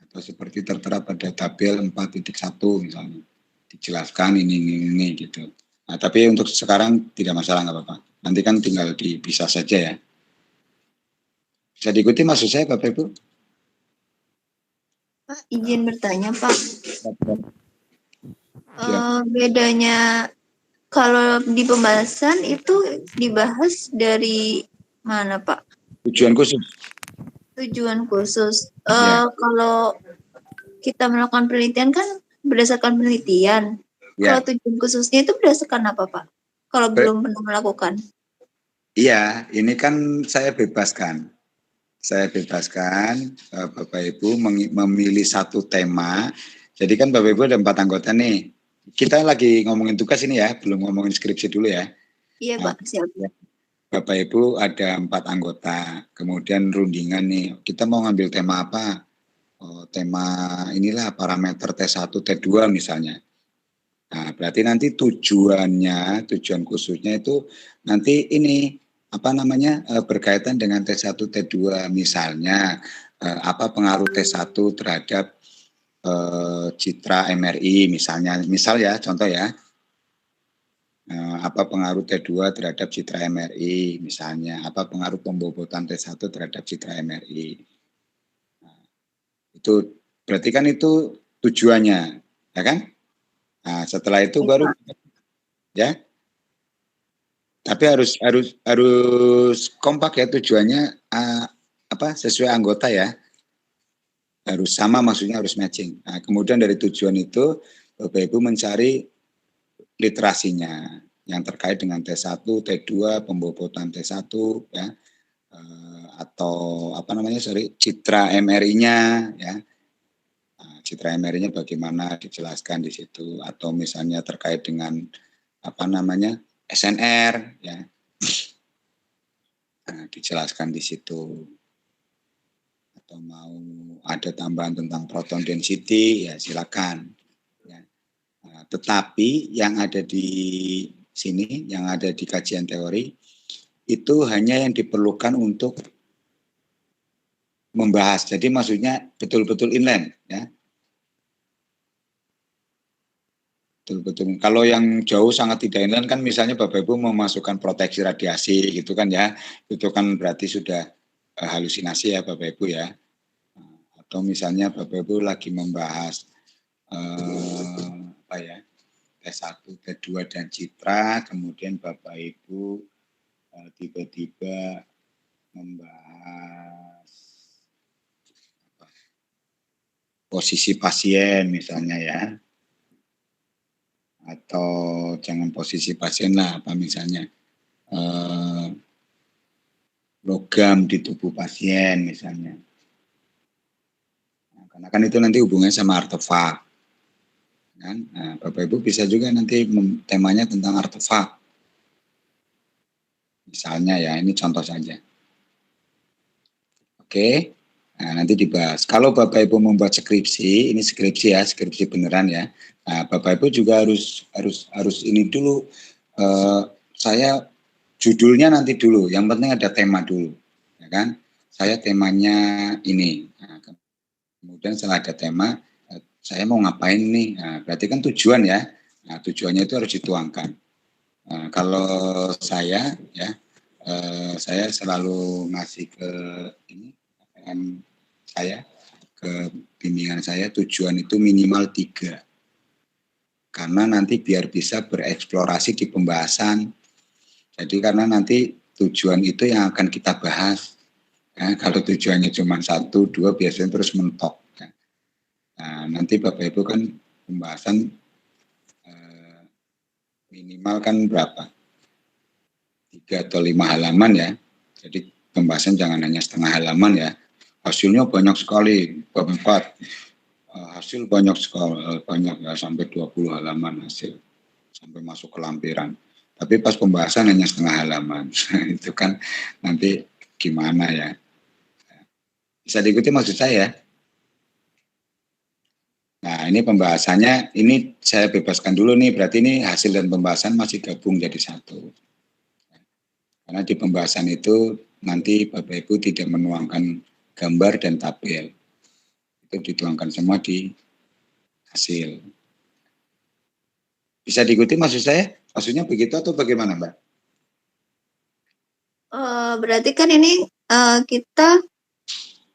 atau seperti tertera pada tabel 4.1 misalnya, dijelaskan ini gitu. Nah, tapi untuk sekarang tidak masalah, nggak apa-apa. Nanti kan tinggal dipisah saja ya. Bisa diikuti maksud saya Bapak Ibu? Pak, izin bertanya Pak. Bedanya kalau di pembahasan itu dibahas dari mana Pak? Tujuan khusus. Tujuan khusus. Ya. Kalau kita melakukan penelitian kan berdasarkan penelitian. Ya. Kalau tujuan khususnya itu berdasarkan apa, Pak? Kalau belum pernah melakukan. Iya, ini kan saya bebaskan. Saya bebaskan Bapak Ibu memilih satu tema. Jadi kan Bapak Ibu ada 4 anggota nih. Kita lagi ngomongin tugas ini ya, belum ngomongin skripsi dulu ya. Iya, Pak, siap. Bapak Ibu ada 4 anggota. Kemudian rundingan nih, kita mau ngambil tema apa? Tema inilah parameter T1, T2 misalnya. Nah, berarti nanti tujuan khususnya itu nanti ini berkaitan dengan T1, T2 misalnya apa pengaruh T1 terhadap citra MRI misalnya, contoh ya, apa pengaruh T2 terhadap citra MRI misalnya, apa pengaruh pembobotan T1 terhadap citra MRI. Nah, itu berarti kan itu tujuannya, ya kan? Nah, setelah itu baru ya. Tapi harus kompak ya tujuannya sesuai anggota ya. Harus sama, maksudnya harus matching. Nah, kemudian dari tujuan itu Bapak Ibu mencari literasinya yang terkait dengan T1, T2, pembobotan T1 ya. Atau citra MRI-nya ya. Nah, citra MRI-nya bagaimana dijelaskan di situ, atau misalnya terkait dengan SNR ya. Nah, dijelaskan di situ. Atau mau ada tambahan tentang proton density ya silakan ya. Nah, tetapi yang ada di sini, yang ada di kajian teori itu hanya yang diperlukan untuk membahas. Jadi maksudnya betul-betul inline ya. Betul-betul. Kalau yang jauh sangat tidak inline kan misalnya Bapak Ibu memasukkan proteksi radiasi gitu kan ya. Itu kan berarti sudah halusinasi ya Bapak Ibu ya. Atau misalnya Bapak Ibu lagi membahas T1, T2 dan citra, kemudian Bapak Ibu tiba-tiba membahas posisi pasien misalnya ya. Atau jangan posisi pasien lah, apa misalnya logam di tubuh pasien misalnya. Nah, karena kan itu nanti hubungannya sama artefak. Kan? Nah, Bapak Ibu bisa juga nanti temanya tentang artefak. Misalnya ya, ini contoh saja. Oke. Nah, nanti dibahas. Kalau Bapak Ibu membuat skripsi, ini skripsi ya, skripsi beneran ya. Nah, Bapak Ibu juga harus ini dulu. Saya judulnya nanti dulu. Yang penting ada tema dulu, ya kan? Saya temanya ini. Nah, kemudian setelah ada tema, saya mau ngapain nih? Nah, berarti kan tujuan ya. Nah, tujuannya itu harus dituangkan. Nah, kalau saya ya, saya selalu ngasih ke ini. Saya ke bimbingan saya tujuan itu minimal 3 karena nanti biar bisa bereksplorasi di pembahasan. Jadi karena nanti tujuan itu yang akan kita bahas ya, kalau tujuannya cuma 1, 2 biasanya terus mentok ya. Nah, nanti Bapak Ibu kan pembahasan minimal kan berapa 3 atau 5 halaman ya. Jadi pembahasan jangan hanya setengah halaman ya. Hasilnya banyak sekali, bab 4. Hasil banyak sekali, banyak ya, sampai 20 halaman hasil. Sampai masuk ke lampiran. Tapi pas pembahasan hanya setengah halaman. Itu kan nanti gimana ya. Bisa diikuti maksud saya? Nah, ini pembahasannya, ini saya bebaskan dulu nih, berarti ini hasil dan pembahasan masih gabung jadi satu. Karena di pembahasan itu nanti Bapak Ibu tidak menuangkan gambar dan tabel. Itu dituangkan semua di hasil. Bisa diikuti maksud saya? Maksudnya begitu atau bagaimana, Mbak? Berarti kan ini kita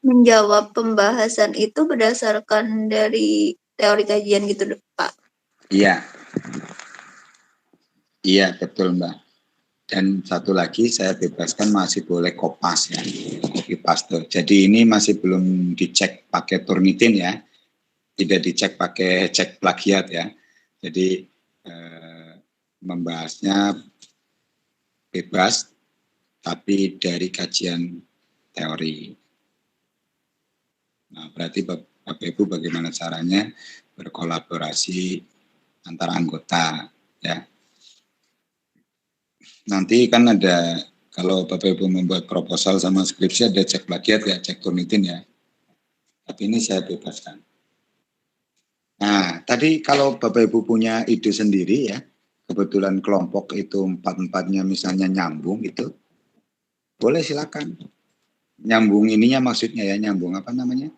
menjawab pembahasan itu berdasarkan dari teori kajian gitu, Pak? Iya. Iya, betul, Mbak. Dan satu lagi saya bebaskan masih boleh kopas ya, copy paste. Jadi ini masih belum dicek pakai Turnitin ya. tidak dicek pakai cek plagiat ya. Jadi membahasnya bebas, tapi dari kajian teori. Nah, berarti Bapak Ibu bagaimana caranya berkolaborasi antar anggota ya. Nanti kan ada, kalau Bapak Ibu membuat proposal sama skripsi ada cek plagiat ya, cek Turnitin ya. Tapi ini saya bebaskan. Nah, tadi kalau Bapak Ibu punya ide sendiri ya, kebetulan kelompok itu 4-4-nya misalnya nyambung itu, boleh silakan. Nyambung ininya maksudnya ya, nyambung apa namanya?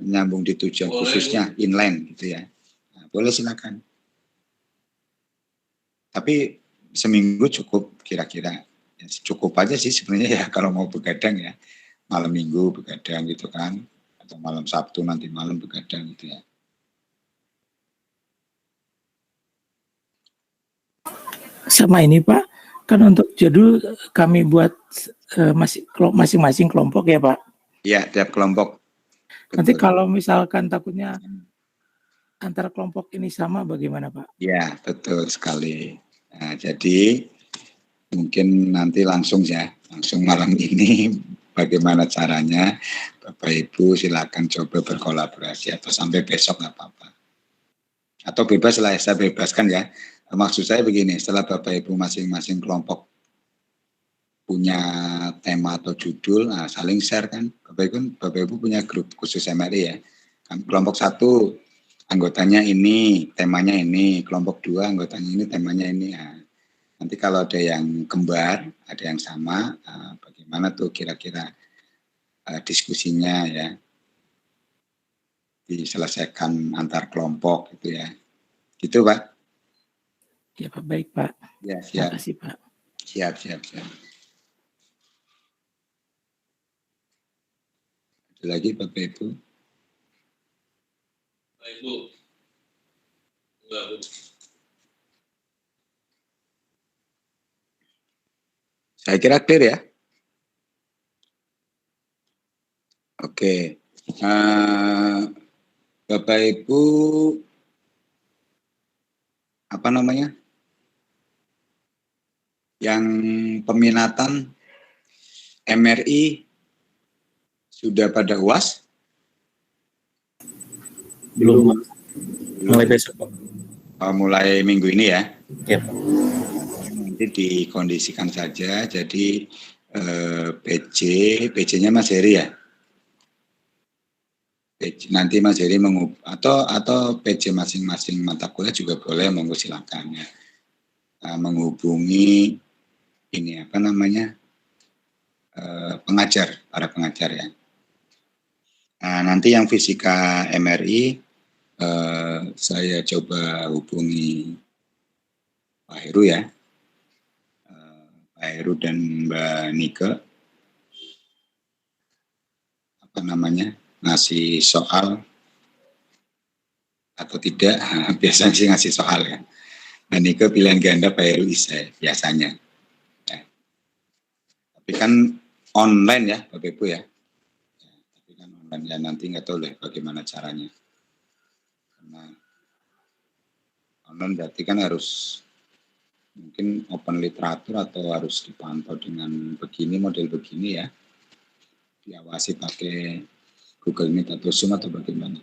Nyambung di tujuan Boleh. khususnya, inline gitu ya. Nah, boleh silakan. Tapi seminggu cukup kira-kira. Ya, cukup aja sih sebenarnya ya kalau mau begadang ya. Malam minggu begadang gitu kan. Atau malam Sabtu nanti malam begadang gitu ya. Sama ini Pak, kan untuk judul kami buat masing-masing kelompok ya Pak. Iya, tiap kelompok. Nanti Betul. kalau misalkan takutnya antara kelompok ini sama bagaimana Pak? Ya, betul sekali. Nah, jadi mungkin nanti langsung malam ini bagaimana caranya Bapak Ibu silakan coba berkolaborasi atau sampai besok nggak apa-apa. Atau bebas lah, saya bebaskan ya. Maksud saya begini, setelah Bapak Ibu masing-masing kelompok punya tema atau judul, nah saling share kan. Bapak Ibu punya grup khusus MRI ya. Kelompok 1 anggotanya ini, temanya ini, kelompok 2 anggotanya ini, temanya ini. Nah, nanti kalau ada yang kembar, ada yang sama, bagaimana tuh kira-kira diskusinya ya, diselesaikan antar kelompok gitu ya. Gitu Pak. Ya Pak, baik Pak. Ya, Terima siap. kasih Pak. Siap. Ada lagi Bapak Ibu? Baik, Bu. Enggak, Bu. Saya kira clear ya. Oke. Bapak Ibu, apa namanya? Yang peminatan MRI sudah pada UAS? Belum. Mulai besok. Mulai minggu ini ya? Ya. Nanti dikondisikan saja. Jadi PJ-nya Mas Heri ya? Nanti Mas Heri atau PJ masing-masing mata kuliah juga boleh, monggo silakan ya. Menghubungi ini apa namanya? Para pengajar ya. Nah, nanti yang fisika MRI saya coba hubungi Pak Heru ya, Pak Heru dan Mbak Nike, apa namanya, ngasih soal atau tidak. Biasanya sih ngasih soal ya. Mbak Nike pilihan ganda, Pak Heru isai biasanya. Ya. Tapi kan online ya Bapak Ibu ya. Tapi kan online ya, nanti nggak tahu deh bagaimana caranya. Karena online berarti kan harus mungkin open literatur atau harus dipantau dengan begini, model begini ya. Diawasi pakai Google Meet atau Zoom atau bagaimana.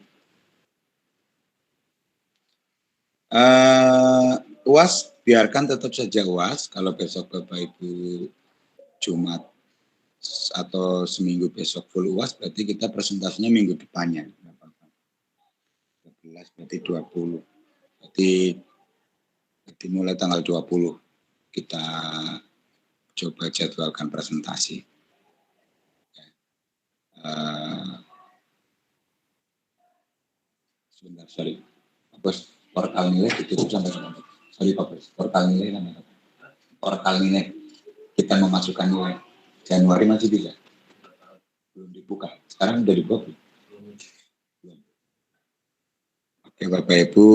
UAS biarkan tetap saja UAS. Kalau besok Bapak Ibu Jumat atau seminggu besok full UAS, berarti kita presentasinya minggu depannya. 12 berarti 20. Berarti mulai tanggal 20 kita coba jadwalkan presentasi. Sebentar, sorry. Bos, portal nilai ditutup sampai kapan? Sorry Pak Bos, portal nilai sampai kapan? Portal nilai kita memasukkan nilai Januari masih bisa? Belum dibuka. Sekarang sudah dibuka belum? Oke Bapak Ibu,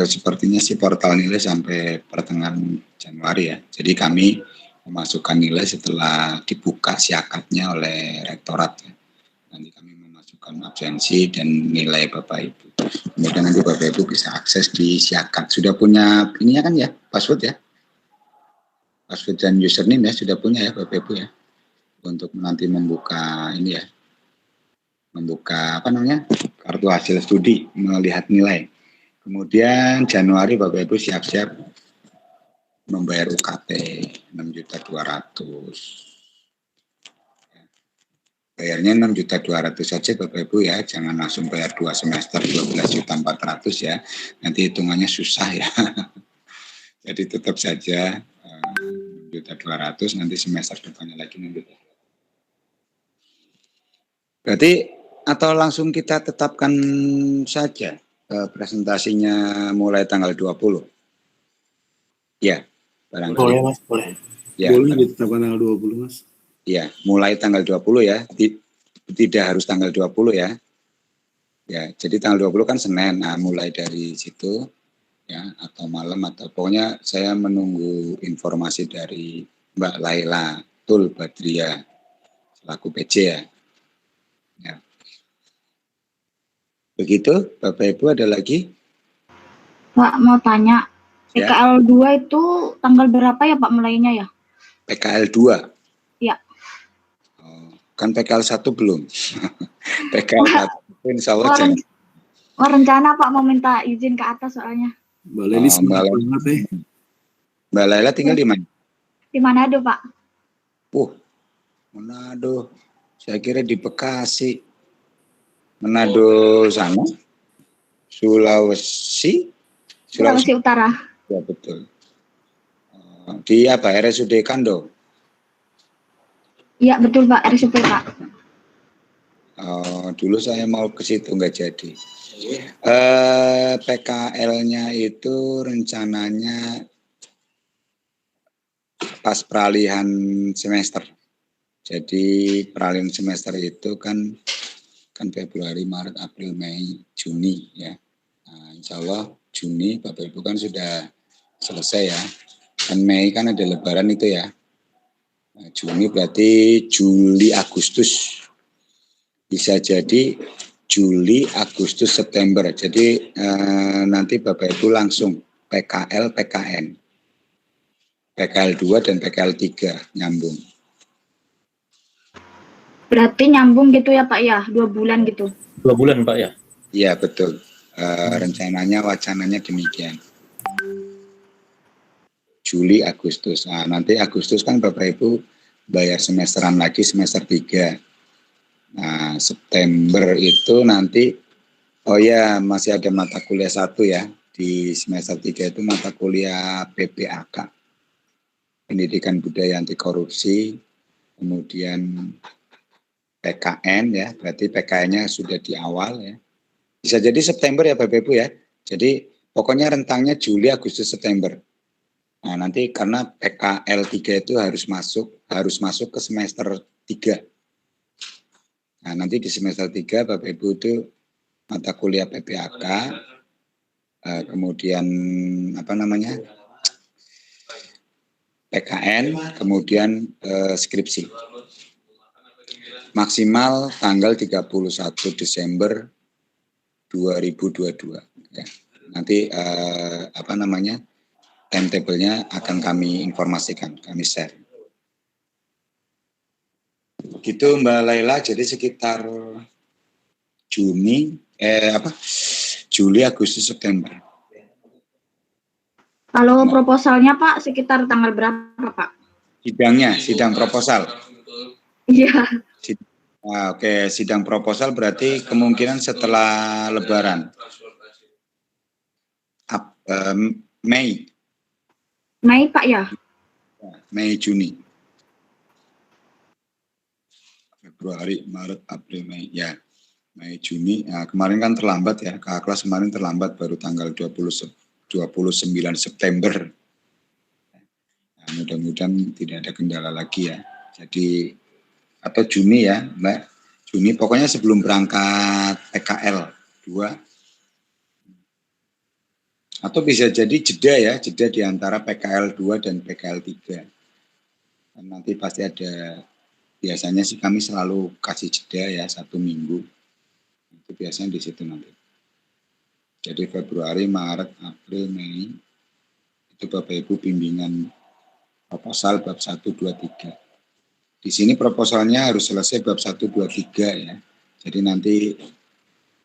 sepertinya sih portal nilai sampai pertengahan Januari ya. Jadi kami memasukkan nilai setelah dibuka siakatnya oleh rektorat ya. Nanti kami memasukkan menentukan absensi dan nilai Bapak Ibu. Kemudian nanti Bapak Ibu bisa akses di Siakat. Sudah punya ininya kan ya, password ya? Password dan username ya, sudah punya ya Bapak Ibu ya? Untuk nanti membuka ini ya, membuka apa namanya, kartu hasil studi, melihat nilai. Kemudian Januari Bapak Ibu siap-siap membayar UKT 6.200.000. Bayarnya 6.200.000 saja Bapak Ibu ya, jangan langsung bayar 2 semester 12.400.000 ya, nanti hitungannya susah ya. Jadi tetap saja 6.200.000, nanti semester depannya lagi 6.200.000. Berarti atau langsung kita tetapkan saja presentasinya mulai tanggal 20. Ya, barangkali. Boleh Mas, boleh. Ya, Boleh ditetapkan tanggal 20 Mas. ya, mulai tanggal 20 ya, tidak harus tanggal 20 ya. Ya, jadi tanggal 20 kan Senin, nah mulai dari situ ya, atau malam atau pokoknya saya menunggu informasi dari Mbak Laila Tul Badria selaku PJ ya. Ya. Begitu, Bapak Ibu ada lagi? Pak mau tanya, Ya. PKL 2 itu tanggal berapa ya Pak mulainya ya? PKL 2? Iya. Oh, kan PKL 1 belum. PKL 1 insya Allah jangan. Rencana Pak mau minta izin ke atas soalnya. Mbak Leli semangat banget ya. Mbak Laila tinggal di mana? Di Manado Pak. Manado. Saya kira di Bekasi. Manado sana? Sulawesi Utara. Ya betul. Di apa? RSUD Kando? Iya betul Pak, RSUP Pak. Dulu saya mau ke situ nggak jadi. PKL-nya itu rencananya pas peralihan semester. Jadi peralihan semester itu kan Februari, Maret, April, Mei, Juni ya. Nah, insya Allah Juni Bapak Ibu kan sudah selesai ya. Kan Mei kan ada Lebaran itu ya. Nah, Juni berarti Juli, Agustus. Bisa jadi Juli, Agustus, September. Jadi nanti Bapak Ibu langsung PKL, PKN. PKL 2 dan PKL 3 nyambung. Berarti nyambung gitu ya Pak ya, 2 bulan gitu. 2 bulan Pak ya? Iya betul. Rencananya, wacananya demikian. Juli, Agustus. Nah, nanti Agustus kan Bapak Ibu bayar semesteran lagi, semester 3. Nah, September itu nanti, oh ya masih ada mata kuliah 1 ya. Di semester 3 itu mata kuliah PPAK. Pendidikan Budaya Anti Korupsi. Kemudian PKN ya, berarti PKN-nya sudah di awal ya. Bisa jadi September ya Bapak Ibu ya. Jadi pokoknya rentangnya Juli, Agustus, September. Nah, nanti karena PKL 3 itu harus masuk ke semester 3. Nah, nanti di semester 3 Bapak Ibu itu mata kuliah PPAK, kemudian apa namanya? PKN, kemudian skripsi. Maksimal tanggal 31 Desember 2022 ya. Nanti apa namanya? Timetable-nya akan kami informasikan, kami share. Begitu Mbak Laila, jadi sekitar Juli, Agustus, September. Kalau proposalnya Pak sekitar tanggal berapa Pak? Sidang proposal. Iya. Oke, sidang proposal berarti kemungkinan setelah Lebaran. Mei. Mei Pak ya? Mei, Juni. Februari, Maret, April, Mei. Ya, Mei, Juni. Nah, kemarin kan terlambat ya. Kakak kelas kemarin terlambat baru tanggal 29 September. Nah, mudah-mudahan tidak ada kendala lagi ya. Jadi, atau Juni ya, Mbak. Juni, pokoknya sebelum berangkat PKL 2. Atau bisa jadi jeda di antara PKL 2 dan PKL 3. Dan nanti pasti ada, biasanya sih kami selalu kasih jeda ya 1 minggu. Itu biasanya di situ nanti. Jadi Februari, Maret, April, Mei itu Bapak Ibu bimbingan proposal bab 1, 2, 3. Di sini proposalnya harus selesai bab 1, 2, 3 ya. Jadi nanti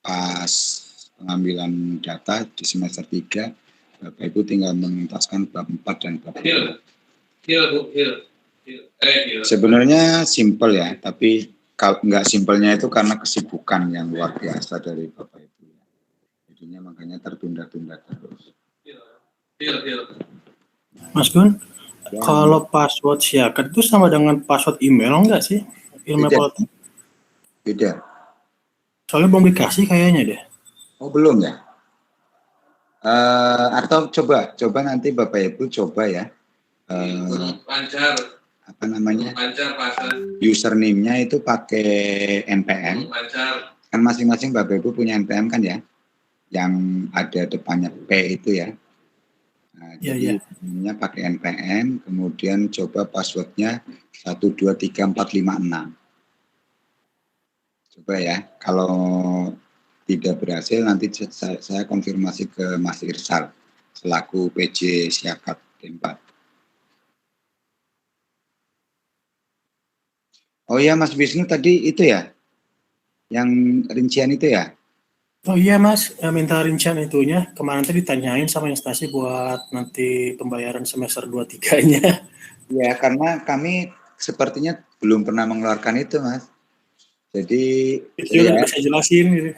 pas pengambilan data di semester 3, Bapak Ibu tinggal menuntaskan bab 4 dan bab 5. Sebenarnya simpel ya, tapi kalau nggak simpelnya itu karena kesibukan yang luar biasa dari Bapak Ibu. Jadinya makanya tertunda-tunda terus. Mas Gun, kalau password Siakat itu sama dengan password email enggak sih? Email Beda. Poltek? Beda. Soalnya belum dikasih kayaknya deh. Oh belum ya? Atau coba nanti Bapak Ibu coba ya. Lancar. Apa namanya? Lancar pasang. Username-nya itu pakai NPM. Lancar. Kan masing-masing Bapak Ibu punya NPM kan ya? Yang ada depannya P itu ya. Nah, jadi username-nya pakai NPM, kemudian coba passwordnya 123456. Coba ya, kalau tidak berhasil nanti saya konfirmasi ke Mas Irsal selaku PJ Siakat D4. Oh iya Mas Wisnu tadi itu ya, yang rincian itu ya? Oh iya Mas, minta rincian itunya. Kemarin tadi ditanyain sama instansi buat nanti pembayaran semester 2-3-nya. Ya, karena kami sepertinya belum pernah mengeluarkan itu Mas. Jadi Itu ya, bisa jelasin gitu.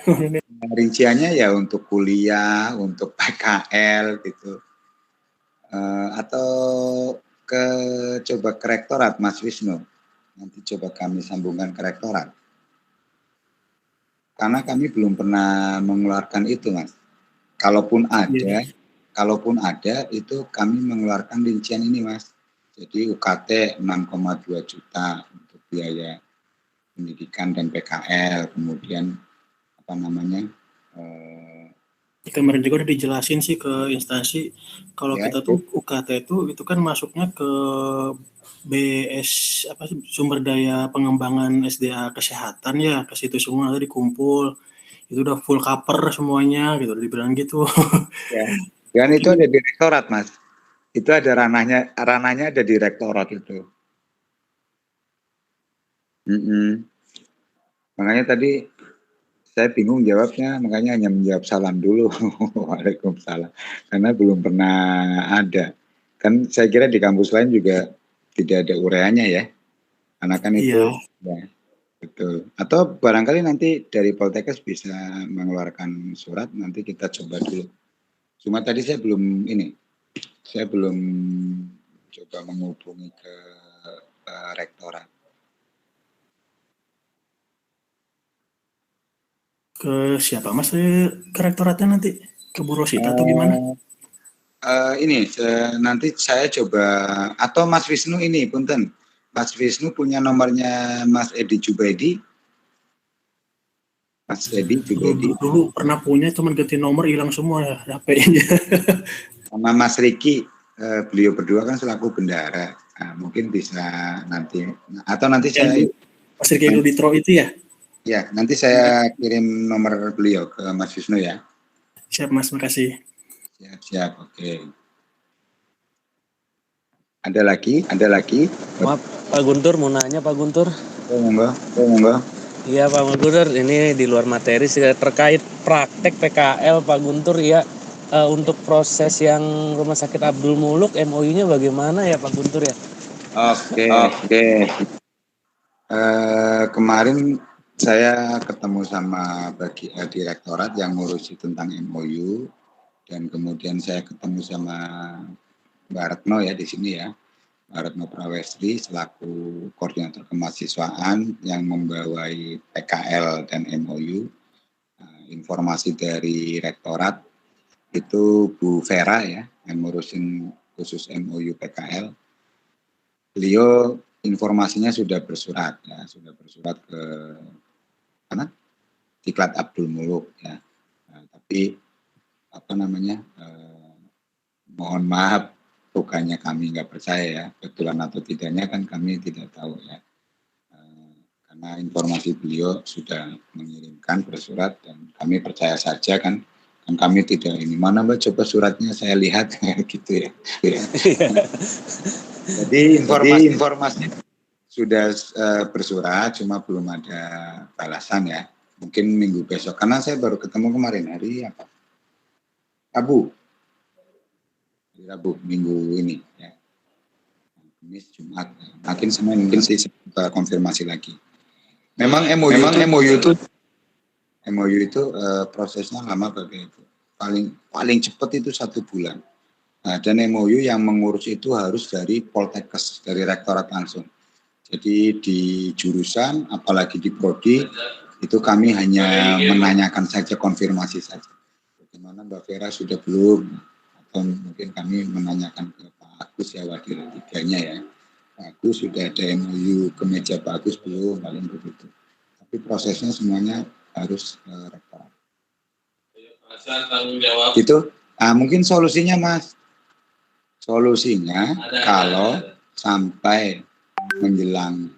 Rinciannya ya untuk kuliah, untuk PKL gitu. Atau coba ke rektorat Mas Wisnu. Nanti coba kami sambungkan ke rektorat. Karena kami belum pernah mengeluarkan itu Mas. Kalaupun ada itu kami mengeluarkan rincian ini Mas. Jadi UKT 6,2 juta untuk biaya pendidikan dan PKL, kemudian apa namanya? Kemarin juga udah dijelasin sih ke instansi kalau Ya, kita tuh UKT itu kan masuknya ke BS apa sih, sumber daya pengembangan SDA kesehatan ya, ke situ semua tadi dikumpul. Itu udah full cover semuanya gitu, dibilang gitu. Ya. Dan itu ada di rektorat Mas. Itu ada ranahnya ada di rektorat itu. Makanya tadi saya bingung jawabnya, makanya hanya menjawab salam dulu. Waalaikumsalam. Karena belum pernah ada. Kan saya kira di kampus lain juga tidak ada ureanya ya. Karena kan itu ya, betul. Atau barangkali nanti dari Poltekkes bisa mengeluarkan surat, nanti kita coba dulu. Cuma tadi saya belum coba menghubungi ke rektorat. Ke siapa Mas ke rektoratnya nanti? Ke Bu Rosita atau gimana? Nanti saya coba, atau Mas Wisnu ini, punten. Mas Wisnu punya nomornya Mas Edi Jubaidi? Mas Edi Jubaidi. Dulu pernah punya, cuman ganti nomor hilang semua ya HP-nya. Sama Mas Riki, beliau berdua kan selaku bendara. Nah, mungkin bisa nanti, atau nanti saya... Mas Riki Ruditro itu ya? Ya, nanti saya kirim nomor beliau ke Mas Wisnu ya. Siap Mas, makasih. Siap, oke. Ada lagi? Maaf, Pak Guntur, mau nanya Pak Guntur. Monggo. Iya Pak Guntur, ini di luar materi terkait praktek PKL Pak Guntur ya. Untuk proses yang Rumah Sakit Abdul Muluk, MOU-nya bagaimana ya Pak Guntur ya? Oke. Kemarin saya ketemu sama direktorat yang ngurusi tentang MOU, dan kemudian saya ketemu sama Mbak Retno ya di sini ya, Mbak Retno Prawestri selaku koordinator kemahasiswaan yang membawai PKL dan MOU. Informasi dari rektorat itu Bu Vera ya yang ngurusin khusus MOU PKL. Beliau informasinya sudah bersurat ke mana? Diklat Abdul Muluk ya. Tapi mohon maaf, bukannya kami nggak percaya ya, betulan atau tidaknya kan kami tidak tahu ya. karena informasi beliau sudah mengirimkan bersurat dan kami percaya saja kan kami tidak ini mana Mbak coba suratnya saya lihat gitu ya. Jadi informasi sudah bersurat cuma belum ada balasan ya. Mungkin minggu besok karena saya baru ketemu kemarin hari apa? Rabu minggu ini ya. Kamis Jumat. Makin Senin mungkin sih konfirmasi lagi. Memang MOU itu prosesnya lama bagi itu. Paling cepat itu 1 bulan. Nah, dan MOU yang mengurus itu harus dari Poltekkes, dari rektorat langsung. Jadi di jurusan, apalagi di prodi, itu kami hanya menanyakan saja, konfirmasi saja. Bagaimana Mbak Vera sudah belum? Atau mungkin kami menanyakan ke Pak Agus ya, wakil tiganya ya. Pak Agus sudah ada MOU ke meja Pak Agus belum? Paling begitu. Tapi prosesnya semuanya harus rektorat. Tanggung jawab. Gitu. Mungkin solusinya Mas. Solusinya kalau sampai menjelang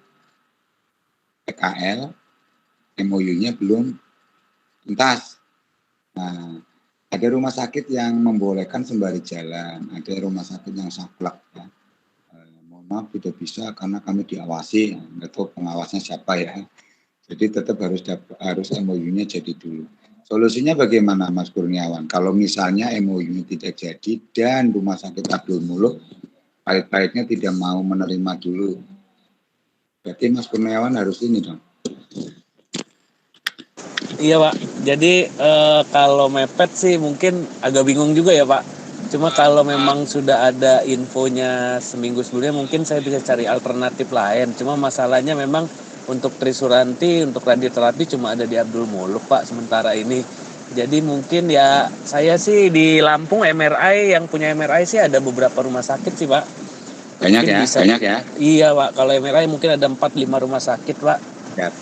PKL MOU-nya belum tuntas. Nah, ada rumah sakit yang membolehkan sembari jalan, ada rumah sakit yang saklek ya. Mohon maaf tidak bisa karena kami diawasi, nggak tahu pengawasnya siapa ya. Jadi tetap harus MOU-nya jadi dulu. Solusinya bagaimana Mas Kurniawan? Kalau misalnya MOU-nya tidak jadi dan Rumah Sakit Abdul Muluk baik-baiknya tidak mau menerima dulu. Berarti Mas Kurniawan harus ini dong. Iya Pak, jadi kalau mepet sih mungkin agak bingung juga ya Pak. Cuma kalau memang sudah ada infonya seminggu sebelumnya mungkin saya bisa cari alternatif lain. Cuma masalahnya memang untuk Trisuranti, untuk radioterapi cuma ada di Abdul Muluk Pak sementara ini. Jadi mungkin ya saya sih di Lampung MRI, yang punya MRI sih ada beberapa rumah sakit sih Pak. Banyak ya? Iya Pak, kalau MRI mungkin ada 4-5 rumah sakit Pak. Siap.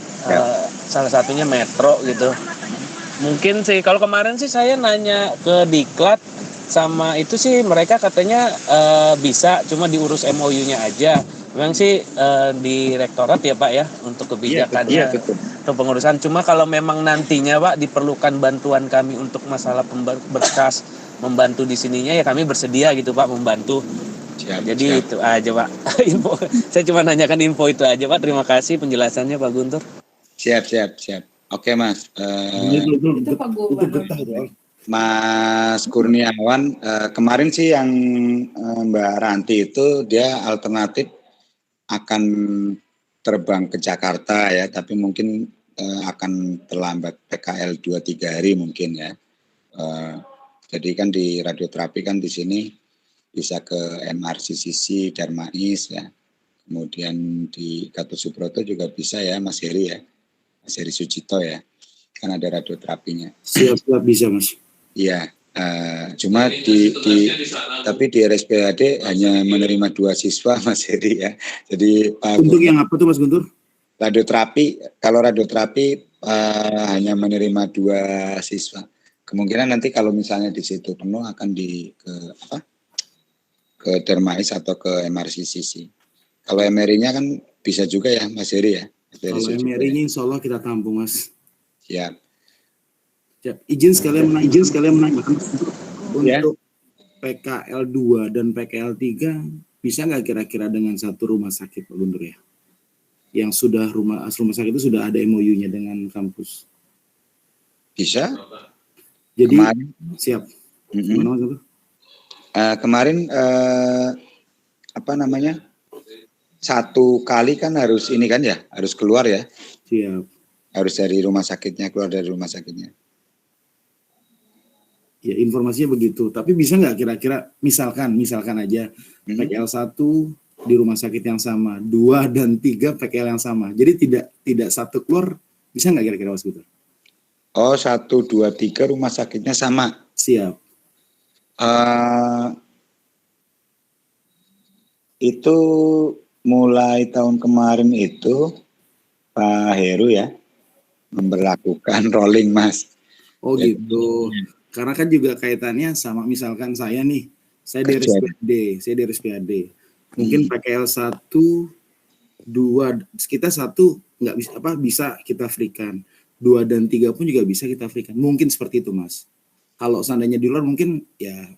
Salah satunya Metro gitu. Mungkin sih kalau kemarin sih saya nanya ke Diklat sama itu sih mereka katanya bisa, cuma diurus MOU-nya aja. Memang sih di rektorat ya Pak ya untuk kebijakannya, untuk pengurusan. Cuma kalau memang nantinya Pak diperlukan bantuan kami untuk masalah berkas membantu di sininya ya kami bersedia gitu Pak membantu. Jadi itu aja Pak. Info. Saya cuma nanyakan info itu aja Pak. Terima kasih penjelasannya Pak Guntur. Siap. Oke Mas. Mas Kurniawan, kemarin sih yang Mbak Ranti itu dia alternatif akan terbang ke Jakarta ya, tapi mungkin akan terlambat PKL 2-3 hari mungkin ya. Jadi kan di radioterapi kan di sini bisa ke MRCCC Darmais ya. Kemudian di Gatot Subroto juga bisa ya Mas Heri ya. Mas Heri Sucito ya. Kan ada radioterapinya. Siap bisa Mas. Iya. Cuma tapi di RSPAD hanya menerima 2 siswa Mas Heri ya. Jadi untuk yang apa tuh Mas Guntur? Radioterapi, kalau radioterapi hanya menerima 2 siswa. Kemungkinan nanti kalau misalnya di situ penuh akan ke Darmais atau ke MRCCC. Kalau MRI-nya kan bisa juga ya Mas Heri ya. Kalau MRI-nya insya Allah kita tampung Mas. Siap. Izin sekalian menanyakan untuk PKL 2 dan PKL 3 bisa nggak kira-kira dengan satu rumah sakit Pak Guntur ya? Yang sudah rumah sakit itu sudah ada MOU-nya dengan kampus. Bisa. Jadi kemarin, siap. Kemarin satu kali kan harus ini kan ya, harus keluar ya. Siap. Harus dari rumah sakitnya, keluar dari rumah sakitnya. Ya informasinya begitu. Tapi bisa nggak kira-kira misalkan aja PKL 1 di rumah sakit yang sama, 2 dan 3 PKL yang sama. Jadi tidak satu keluar, bisa nggak kira-kira Mas Guntur? Oh 1, 2, 3 rumah sakitnya sama. Siap. Itu mulai tahun kemarin itu Pak Heru ya memberlakukan rolling Mas. Oh gitu. Karena kan juga kaitannya sama misalkan saya nih, saya di RSPAD. Mungkin PKL 1, 2, kita 1 nggak bisa bisa kita freekan. 2 dan 3 pun juga bisa kita freekan. Mungkin seperti itu, Mas. Kalau seandainya di luar mungkin ya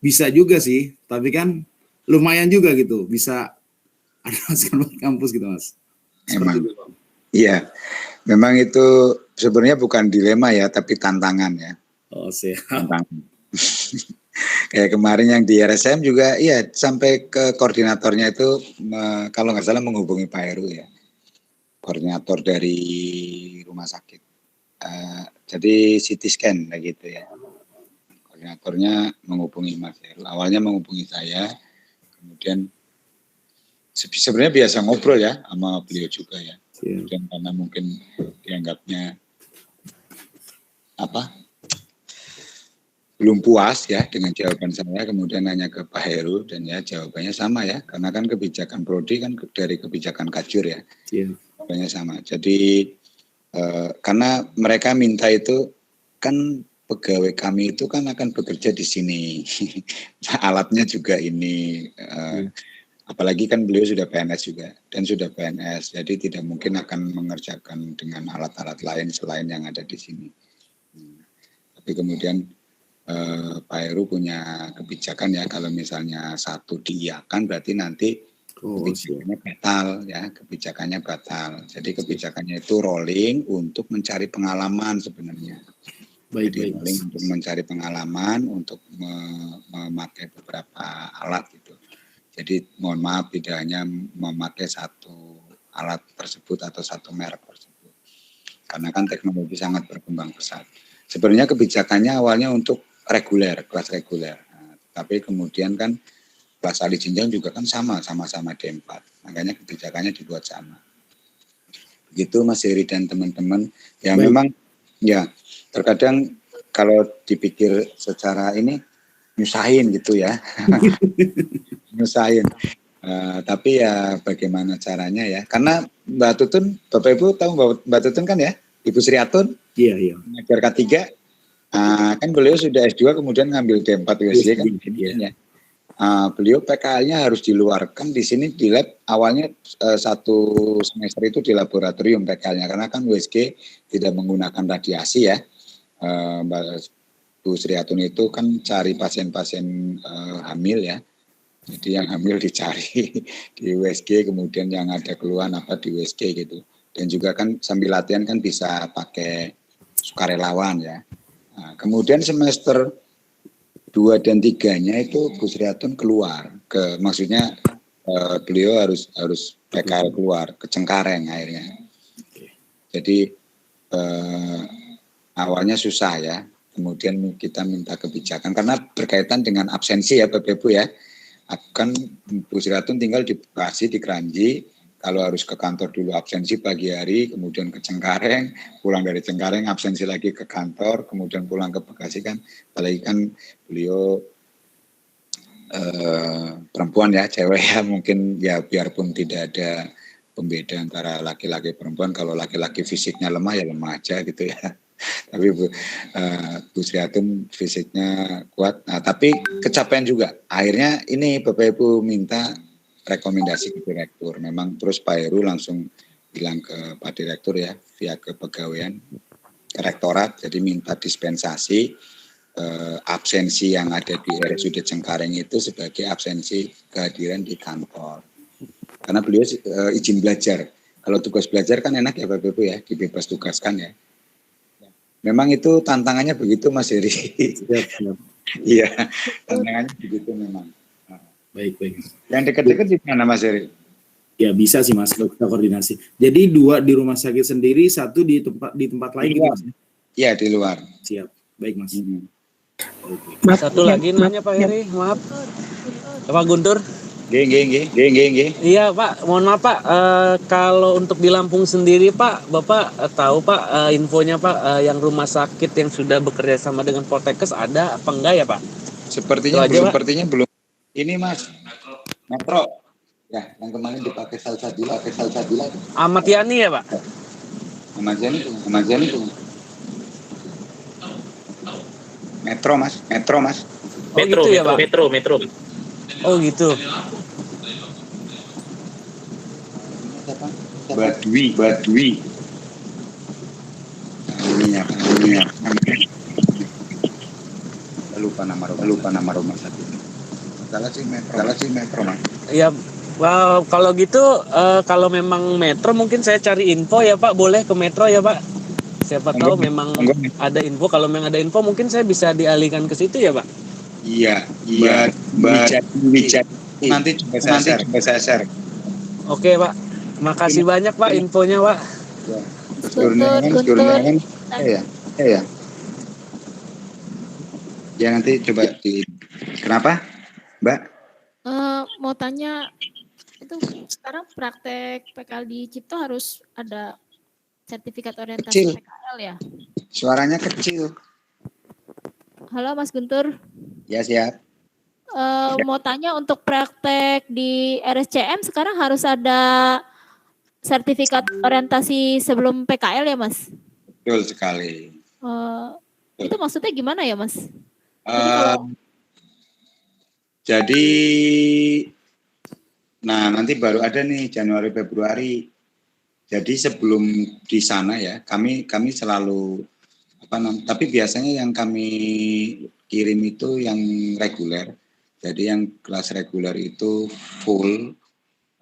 bisa juga sih, tapi kan lumayan juga gitu, bisa ada masukan kampus gitu, Mas. Memang. Iya. Memang itu sebenarnya bukan dilema ya, tapi tantangan ya. Oh, siap. Tantangan. Kayak kemarin yang di RSM juga, iya sampai ke koordinatornya itu kalau nggak salah menghubungi Pak Heru ya, koordinator dari rumah sakit. Jadi CT scan kayak gitu ya. Koordinatornya menghubungi Mas Heru. Awalnya menghubungi saya, kemudian sebenarnya biasa ngobrol ya sama beliau juga ya. Kemudian karena mungkin dianggapnya belum puas ya dengan jawaban saya, kemudian nanya ke Pak Heru dan ya jawabannya sama ya, karena kan kebijakan prodi kan dari kebijakan Kajur ya, jawabannya sama. Jadi karena mereka minta itu kan pegawai kami itu kan akan bekerja di sini, alatnya juga ini, apalagi kan beliau sudah PNS juga dan sudah PNS, jadi tidak mungkin akan mengerjakan dengan alat-alat lain selain yang ada di sini. Tapi kemudian Pak Heru punya kebijakan ya, kalau misalnya satu diiakan berarti nanti kebijakannya batal ya, kebijakannya batal. Jadi kebijakannya itu rolling untuk mencari pengalaman sebenarnya. Jadi rolling untuk mencari pengalaman untuk memakai beberapa alat gitu. Jadi mohon maaf tidak hanya memakai satu alat tersebut atau satu merek tersebut. Karena kan teknologi sangat berkembang pesat. Sebenarnya kebijakannya awalnya untuk reguler, kelas reguler. Nah, tapi kemudian kan kelas ahli jenjang juga kan sama-sama D4. Makanya kebijakannya dibuat sama. Begitu Mas Heri dan teman-teman. Ya memang ya terkadang kalau dipikir secara ini nyusahin gitu ya. Nyusahin. Tapi ya bagaimana caranya ya. Karena Mbak Tutun, Bapak Ibu tahu Mbak Tutun kan ya? Ibu Sri Atun. Iya. Mengajar K3. Kan beliau sudah S2 kemudian ngambil D4 USG kan. Ya. Beliau PKL-nya harus diluarkan di sini di lab. Awalnya 1 semester itu di laboratorium PKL-nya karena kan USG tidak menggunakan radiasi ya. Mbak Bu Sri Atun itu kan cari pasien-pasien hamil ya. Jadi yang hamil dicari di USG, kemudian yang ada keluhan apa di USG gitu. Dan juga kan sambil latihan kan bisa pakai sukarelawan ya. Nah, kemudian semester 2 dan 3-nya itu Bu Sri Atun keluar maksudnya beliau harus PKL keluar ke Cengkareng akhirnya. Jadi awalnya susah ya. Kemudian kita minta kebijakan karena berkaitan dengan absensi ya Bapak Ibu ya. Kan Bu Sri Atun tinggal di Bekasi, di Kranji. Kalau harus ke kantor dulu absensi pagi hari, kemudian ke Cengkareng, pulang dari Cengkareng absensi lagi ke kantor, kemudian pulang ke Bekasi kan, apalagi kan beliau perempuan ya, cewek ya, mungkin ya biarpun tidak ada pembeda antara laki-laki perempuan, kalau laki-laki fisiknya lemah ya lemah aja gitu ya. Tapi Bu Sri Atun fisiknya kuat, nah, tapi kecapean juga. Akhirnya ini Bapak Ibu minta rekomendasi ke direktur. Memang terus Pak Heru langsung bilang ke Pak Direktur ya, via kepegawaian ke rektorat, jadi minta dispensasi absensi yang ada di RSUD Cengkareng itu sebagai absensi kehadiran di kantor. Karena beliau izin belajar. Kalau tugas belajar kan enak ya Bapak Ibu ya, dibebas tugaskan ya. Memang itu tantangannya begitu Mas Heri. Iya, tantangannya begitu memang. Baik. Yang dekat-dekat di mana Mas Heri? Ya bisa sih Mas, kalau kita koordinasi. Jadi 2 di rumah sakit sendiri, 1 di tempat lain gitu Mas. Iya, di luar. Siap. Baik Mas. Satu lagi nanya Pak Heri, maaf. Pak Guntur. Nggih. Iya Pak, mohon maaf Pak, kalau untuk di Lampung sendiri Pak, Bapak tahu Pak infonya Pak, yang rumah sakit yang sudah bekerja sama dengan Poltekkes ada apa enggak ya Pak? Sepertinya belum. Ini Mas, Metro. Ya, yang kemarin dipakai Salsabila. Ahmad Yani ya Pak? Ahmad Yani tuh. Metro Mas. Oh gitu ya Pak? Metro. Oh gitu. Siapa? Badui. Lupa nama rumah sakit. Salah sih metro, Mas. Ya, kalau gitu kalau memang metro mungkin saya cari info ya Pak, boleh ke metro ya Pak. Siapa tahu memang ada info, kalau memang ada info mungkin saya bisa dialihkan ke situ ya Pak. Iya. Nanti coba saya share. Oke Pak, makasih banyak Pak infonya Pak. Guntur. Ya. Ya nanti coba kenapa, Mbak? Mau tanya, itu sekarang praktek PKL di Cipto harus ada sertifikat orientasi Kecil. PKL ya? Suaranya kecil. Halo Mas Guntur. Ya, siap. Mau tanya untuk praktek di RSCM sekarang harus ada sertifikat orientasi sebelum PKL ya Mas? Betul sekali. Itu maksudnya gimana ya Mas? Jadi nanti baru ada nih Januari Februari. Jadi sebelum di sana ya kami selalu tapi biasanya yang kami kirim itu yang reguler. Jadi yang kelas reguler itu full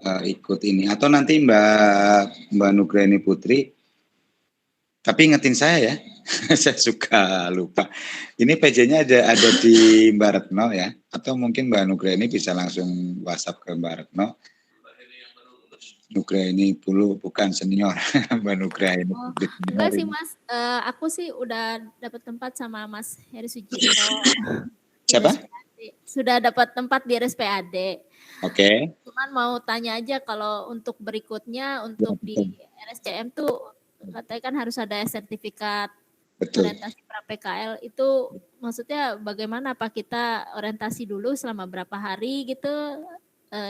ikut ini. Atau nanti Mbak Nugraini Putri, tapi ingetin saya ya. Saya suka lupa. Ini PJ-nya ada di Mbak Retno ya, atau mungkin Mbak Nugraini bisa langsung WhatsApp ke Mbak Retno. Nugraini dulu bukan senior, Mbak Nugraini. Enggak sih Mas, aku sih udah dapat tempat sama Mas Heri Sujito. Siapa? Sudah dapat tempat di RSPAD. Oke. Cuman mau tanya aja kalau untuk berikutnya untuk di RSCM tuh katanya kan harus ada sertifikat orientasi pra-PKL, itu maksudnya bagaimana, apa kita orientasi dulu selama berapa hari gitu,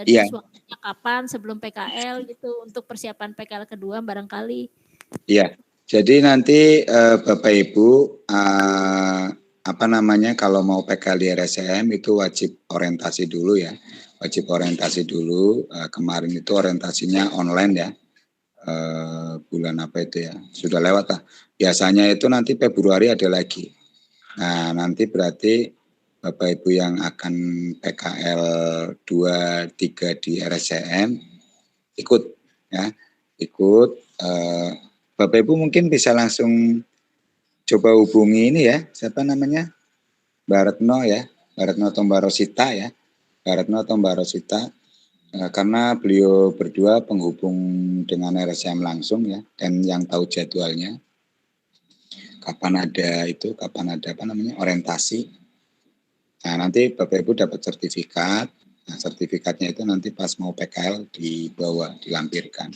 di waktunya kapan sebelum PKL gitu untuk persiapan PKL kedua barangkali. Iya, jadi nanti Bapak Ibu kalau mau PKL di RSCM itu wajib orientasi dulu ya, kemarin itu orientasinya online ya. Bulan apa itu ya, sudah lewat lah. Biasanya itu nanti Februari ada lagi. Nah nanti berarti Bapak Ibu yang akan PKL 2-3 di RSCM ikut ya, Bapak Ibu mungkin bisa langsung coba hubungi ini ya, siapa namanya, Mbak Retno ya, Mbak Retno atau Mbak Rosita, karena beliau berdua penghubung dengan RSCM langsung ya, dan yang tahu jadwalnya kapan ada orientasi. Nah nanti Bapak Ibu dapat sertifikat. Nah sertifikatnya itu nanti pas mau PKL dibawa, dilampirkan.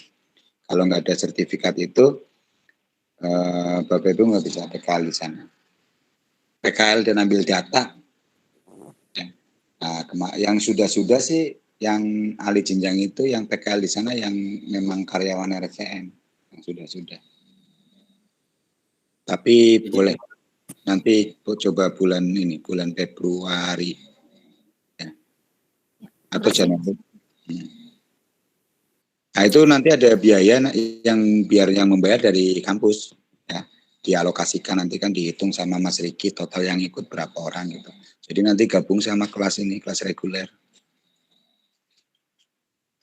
Kalau nggak ada sertifikat itu Bapak Ibu nggak bisa PKL di sana. PKL dan ambil data. Nah yang sudah sih, yang ahli jenjang itu yang PKL di sana yang memang karyawan RSCM yang sudah. Tapi boleh nanti coba bulan Februari ya. Atau Januari. Nah itu nanti ada biaya yang membayar dari kampus ya, dialokasikan, nanti kan dihitung sama Mas Riki total yang ikut berapa orang gitu. Jadi nanti gabung sama kelas reguler.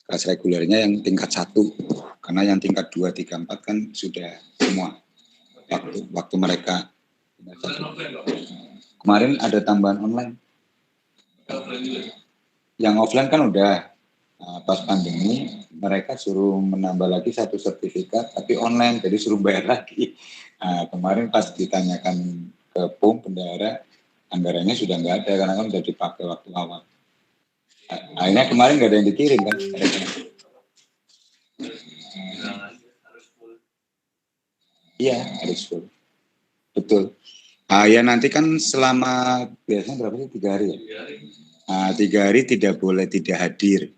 Kelas regulernya yang tingkat 1, karena yang tingkat 2, 3, 4 kan sudah semua waktu mereka. Kemarin ada tambahan online. Yang offline kan udah, pas pandemi mereka suruh menambah lagi 1 sertifikat tapi online, jadi suruh bayar lagi. Kemarin pas ditanyakan ke PUM bendahara, anggarannya sudah nggak ada karena kan sudah dipakai waktu awal. Akhirnya kemarin nggak ada yang dikirim kan. Iya harus full, betul. Ya nanti kan selama biasanya berapa sih, 3 hari ya? 3 hari tidak boleh tidak hadir,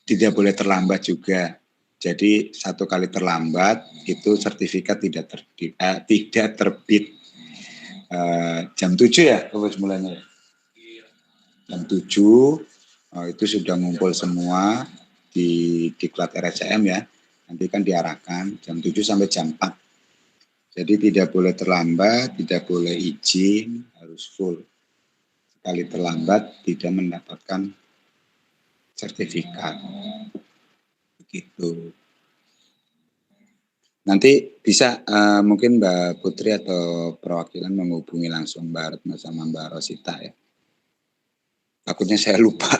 tidak boleh terlambat juga. Jadi 1 kali terlambat itu sertifikat tidak terbit. Jam 7 ya mulanya. Jam 7 itu sudah ngumpul semua di Diklat RSCM ya. Nanti kan diarahkan jam 7 sampai jam 4. Jadi tidak boleh terlambat, tidak boleh izin, harus full. Sekali terlambat tidak mendapatkan sertifikat. Begitu. Nanti bisa mungkin Mbak Putri atau perwakilan menghubungi langsung Mbak Retno sama Mbak Rosita ya. Takutnya saya lupa.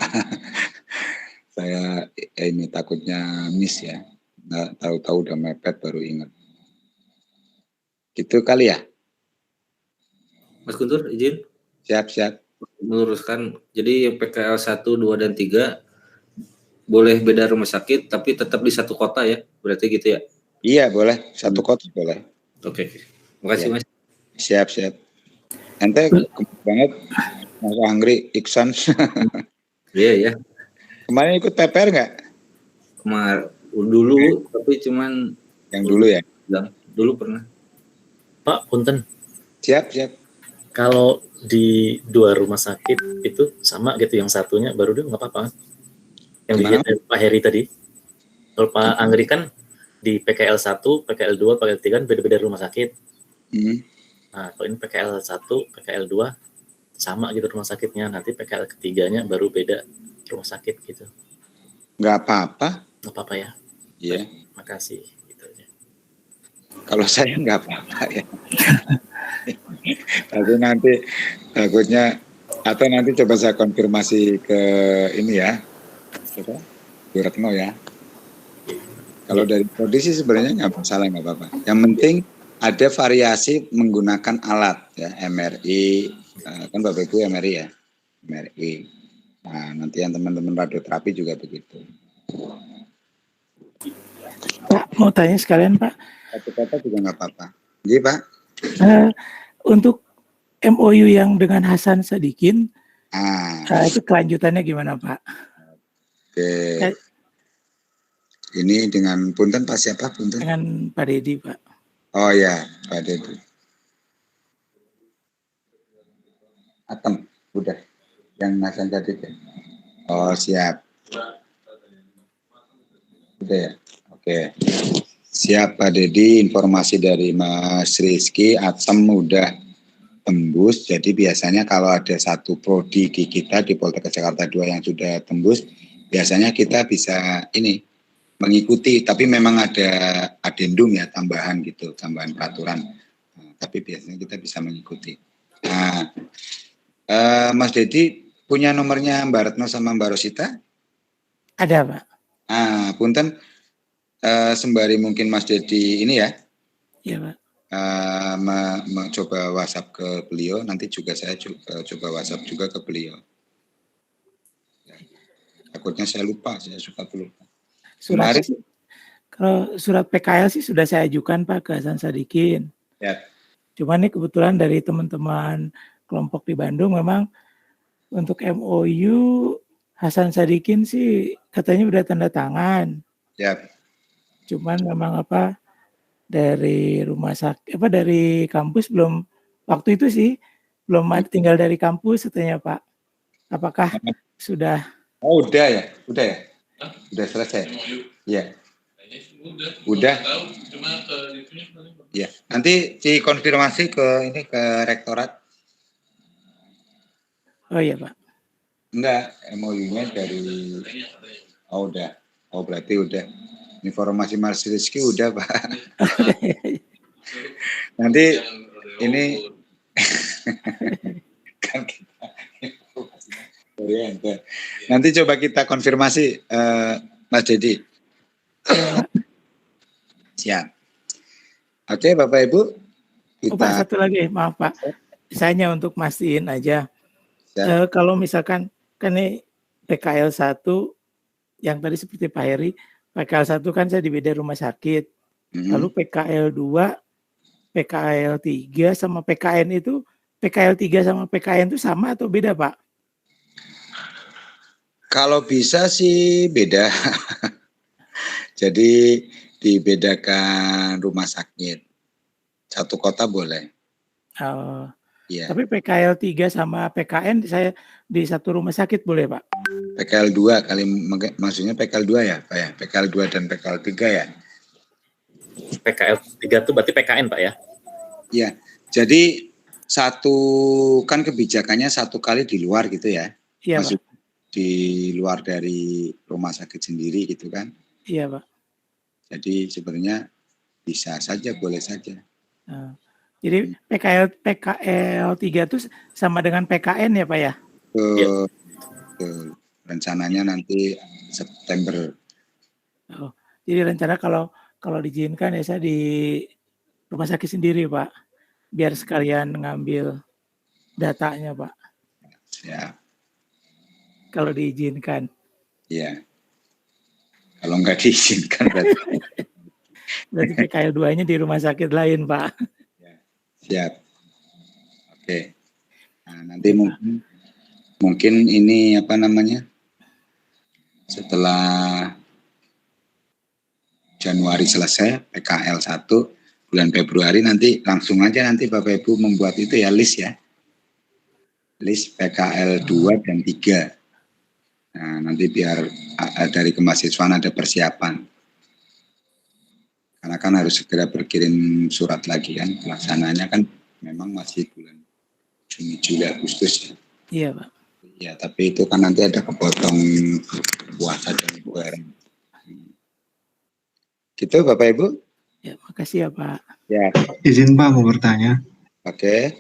Saya ini takutnya miss ya. Nggak tahu-tahu udah mepet baru ingat. Gitu kali ya. Mas Guntur izin. Siap. Meluruskan. Jadi yang PKL 1, 2, dan 3 boleh beda rumah sakit tapi tetap di satu kota ya. Berarti gitu ya. Iya boleh, satu kota boleh. Oke. Makasih Mas. Siap. Ente kemarin banget Mas Angri, Iksan. Iya. Kemarin ikut PPR nggak? Kemarin dulu, tapi cuman yang dulu ya. Dulu pernah. Pak, punten. Siap. Kalau di 2 rumah sakit itu sama gitu, yang satunya baru dia nggak apa-apa. Yang dilihat dari Pak Heri tadi. Kalau Pak Angri kan di PKL 1, PKL 2, PKL 3 kan beda-beda rumah sakit. Nah, kalau ini PKL 1, PKL 2 sama gitu rumah sakitnya. Nanti PKL ketiganya baru beda rumah sakit gitu. Nggak apa-apa. Nggak apa-apa ya. Iya. Makasih. Gitu ya. Kalau saya nggak apa-apa ya. Tapi nanti takutnya atau nanti coba saya konfirmasi ke ini ya. Coba Bu Retno ya. Kalau dari kondisi sebenarnya nggak masalah, nggak apa-apa. Yang penting ada variasi menggunakan alat ya, MRI, kan Bapak Ibu MRI ya, MRI. Nah, nanti yang teman-teman radioterapi juga begitu. Pak, mau tanya sekalian Pak. Satu kata juga nggak apa-apa. Iya Pak. Untuk MOU yang dengan Hasan Sadikin, itu kelanjutannya gimana Pak? Oke. Ini dengan punten Pak siapa punten? Dengan Pak Dedi Pak. Oh ya Pak Dedi. Atem, udah. Yang Hasan Sadikin. Oh siap. Udah ya. Oke. Siap Pak Dedi, informasi dari Mas Rizky, Atem udah tembus. Jadi biasanya kalau ada satu prodi kita di Poltekkes Jakarta 2 yang sudah tembus, biasanya kita bisa ini mengikuti, tapi memang ada adendum ya, tambahan gitu, tambahan peraturan. Tapi biasanya kita bisa mengikuti. Nah, Mas Dedi punya nomornya Mbak Retno sama Mbak Rosita? Ada Pak. Punten, sembari mungkin Mas Dedi ini ya. Iya Pak. Mencoba WhatsApp ke beliau, nanti juga saya coba WhatsApp juga ke beliau. Takutnya saya lupa, saya suka lupa. Kalau surat PKL sih sudah saya ajukan Pak ke Hasan Sadikin. Ya. Cuman ini kebetulan dari teman-teman kelompok di Bandung memang untuk MOU Hasan Sadikin sih katanya udah tanda tangan. Ya. Cuman memang dari rumah sakit dari kampus belum, waktu itu sih belum tinggal dari kampus katanya Pak. Apakah sudah? Oh udah ya. Udah selesai. Iya. Udah. Iya. Nanti dikonfirmasi ke rektorat. Oh iya Pak. Enggak, MOU-nya dari. Oh udah. Oh berarti udah. Informasi Mas Rizky udah Pak. Nanti ini kan kita nanti coba kita konfirmasi Mas Dedi. Siap. Oke Bapak Ibu. Pak satu lagi, maaf Pak. Saya untuk mastiin aja. Kalau misalkan kan ini PKL 1 yang tadi seperti Pak Heri, PKL 1 kan saya di beda rumah sakit. Lalu PKL 2, PKL 3 sama PKN itu, PKL 3 sama PKN itu sama atau beda Pak? Kalau bisa sih beda. Jadi dibedakan rumah sakit. Satu kota boleh. Oh. Iya. Tapi PKL 3 sama PKN saya di satu rumah sakit boleh Pak? PKL 2 kali, maksudnya PKL 2 ya Pak ya? PKL 2 dan PKL 3 ya? PKL 3 itu berarti PKN Pak ya? Ya, jadi kan kebijakannya 1 kali di luar gitu ya. Iya, Maksud di luar dari rumah sakit sendiri gitu kan. Iya, Pak. Jadi sebenarnya bisa saja, boleh saja. Nah, jadi PKL 3 itu sama dengan PKN ya Pak ya? Rencananya nanti September. Oh, jadi rencana kalau diizinkan ya saya di rumah sakit sendiri Pak, biar sekalian ngambil datanya Pak. Ya. Kalau diizinkan. Iya. Kalau nggak diizinkan berarti PKL 2-nya di rumah sakit lain Pak. Siap. Oke. Nah, nanti mungkin ini apa namanya? Setelah Januari selesai PKL 1, bulan Februari nanti langsung aja nanti Bapak Ibu membuat itu ya list ya. List PKL 2 dan 3. Nah, nanti biar dari kemahasiswaan ada persiapan. Karena kan harus segera berkirim surat lagi kan. Pelaksananya kan memang masih bulan Juni, Juli, Agustus ya. Iya Pak. Ya, tapi itu kan nanti ada kepotong puasa dan lebaran. Gitu Bapak Ibu? Ya, makasih ya Pak. Ya. Izin Pak mau bertanya. Oke.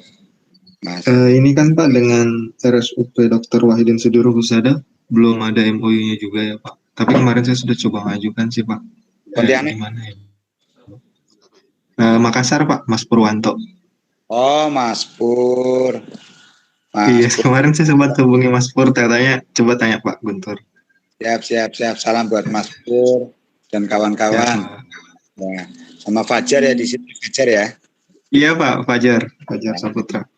Mas. Ini kan Pak dengan RSUP Dr. Wahidin Sudiroh Husada belum ada MOU-nya juga ya Pak. Tapi kemarin saya sudah coba mengajukan sih Pak. Gimana ya? Makassar Pak, Mas Purwanto. Oh Mas Pur. Iya, kemarin saya sempat hubungi Mas Pur, katanya coba tanya Pak Guntur. Siap. Salam buat Mas Pur dan kawan-kawan. Ya, sama Fajar ya di situ Fajar ya. Iya Pak, Fajar Saputra.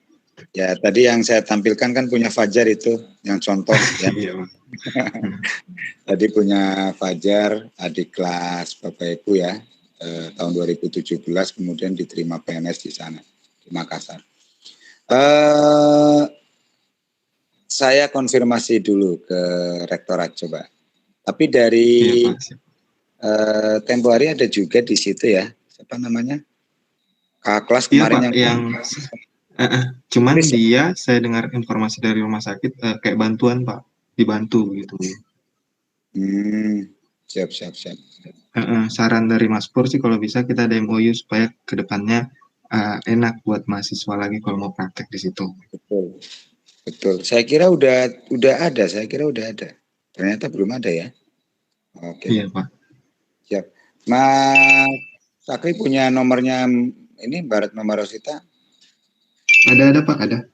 Ya, tadi yang saya tampilkan kan punya Fajar itu, yang contoh ya. Iya Pak. Tadi punya Fajar, adik kelas Bapak Ibu ya, tahun 2017, kemudian diterima PNS di sana, di Makassar. Saya konfirmasi dulu ke Rektorat coba. Tapi dari tempo hari ada juga di situ ya, siapa namanya? Kakak kelas kemarin Pak, cuman dia saya dengar informasi dari rumah sakit kayak bantuan Pak, dibantu gitu. Siap. Saran dari Mas Pur sih kalau bisa kita ada MOU supaya kedepannya enak buat mahasiswa lagi kalau mau praktek di situ. Betul. Saya kira udah ada. Ternyata belum ada ya. Oke. Iya Pak. Siap. Mas Sakri punya nomornya ini Barat Mama Rosita? Ada Pak, ada.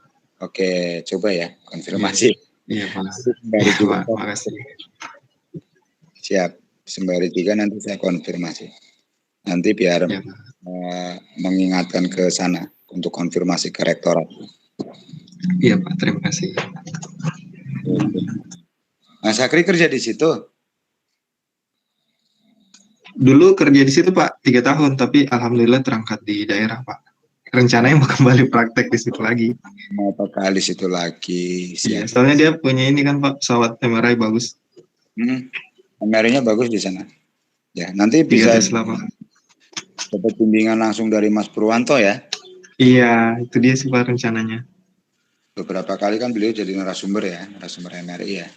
Oke, coba ya konfirmasi. Iya Pak. Dari Pak, makasih. Siap. Sembari 3 nanti saya konfirmasi. Nanti biar mengingatkan ke sana untuk konfirmasi ke Rektorat. Iya Pak, terima kasih. Mas Sakri kerja di situ? Dulu kerja di situ Pak 3 tahun, tapi alhamdulillah terangkat di daerah Pak. Rencananya mau kembali praktek di situ lagi. Mau kali situ lagi. Iya, soalnya dia punya ini kan Pak, pesawat MRI bagus. MRI-nya bagus di sana. Ya, nanti bisa dapat bimbingan langsung dari Mas Purwanto ya. Iya, itu dia sih Pak rencananya. Beberapa kali kan beliau jadi narasumber MRI ya.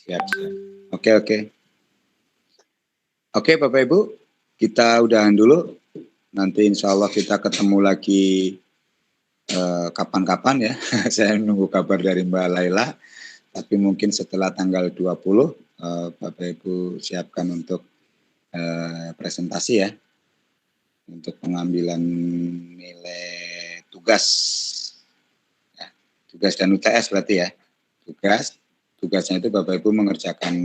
Siap. Oke Bapak Ibu, kita udahan dulu. Nanti insya Allah kita ketemu lagi kapan-kapan ya. Saya menunggu kabar dari Mbak Laila. Tapi mungkin setelah tanggal 20, Bapak Ibu siapkan untuk presentasi ya. Untuk pengambilan nilai tugas. Ya, tugas dan UTS berarti ya. Tugasnya itu Bapak Ibu mengerjakan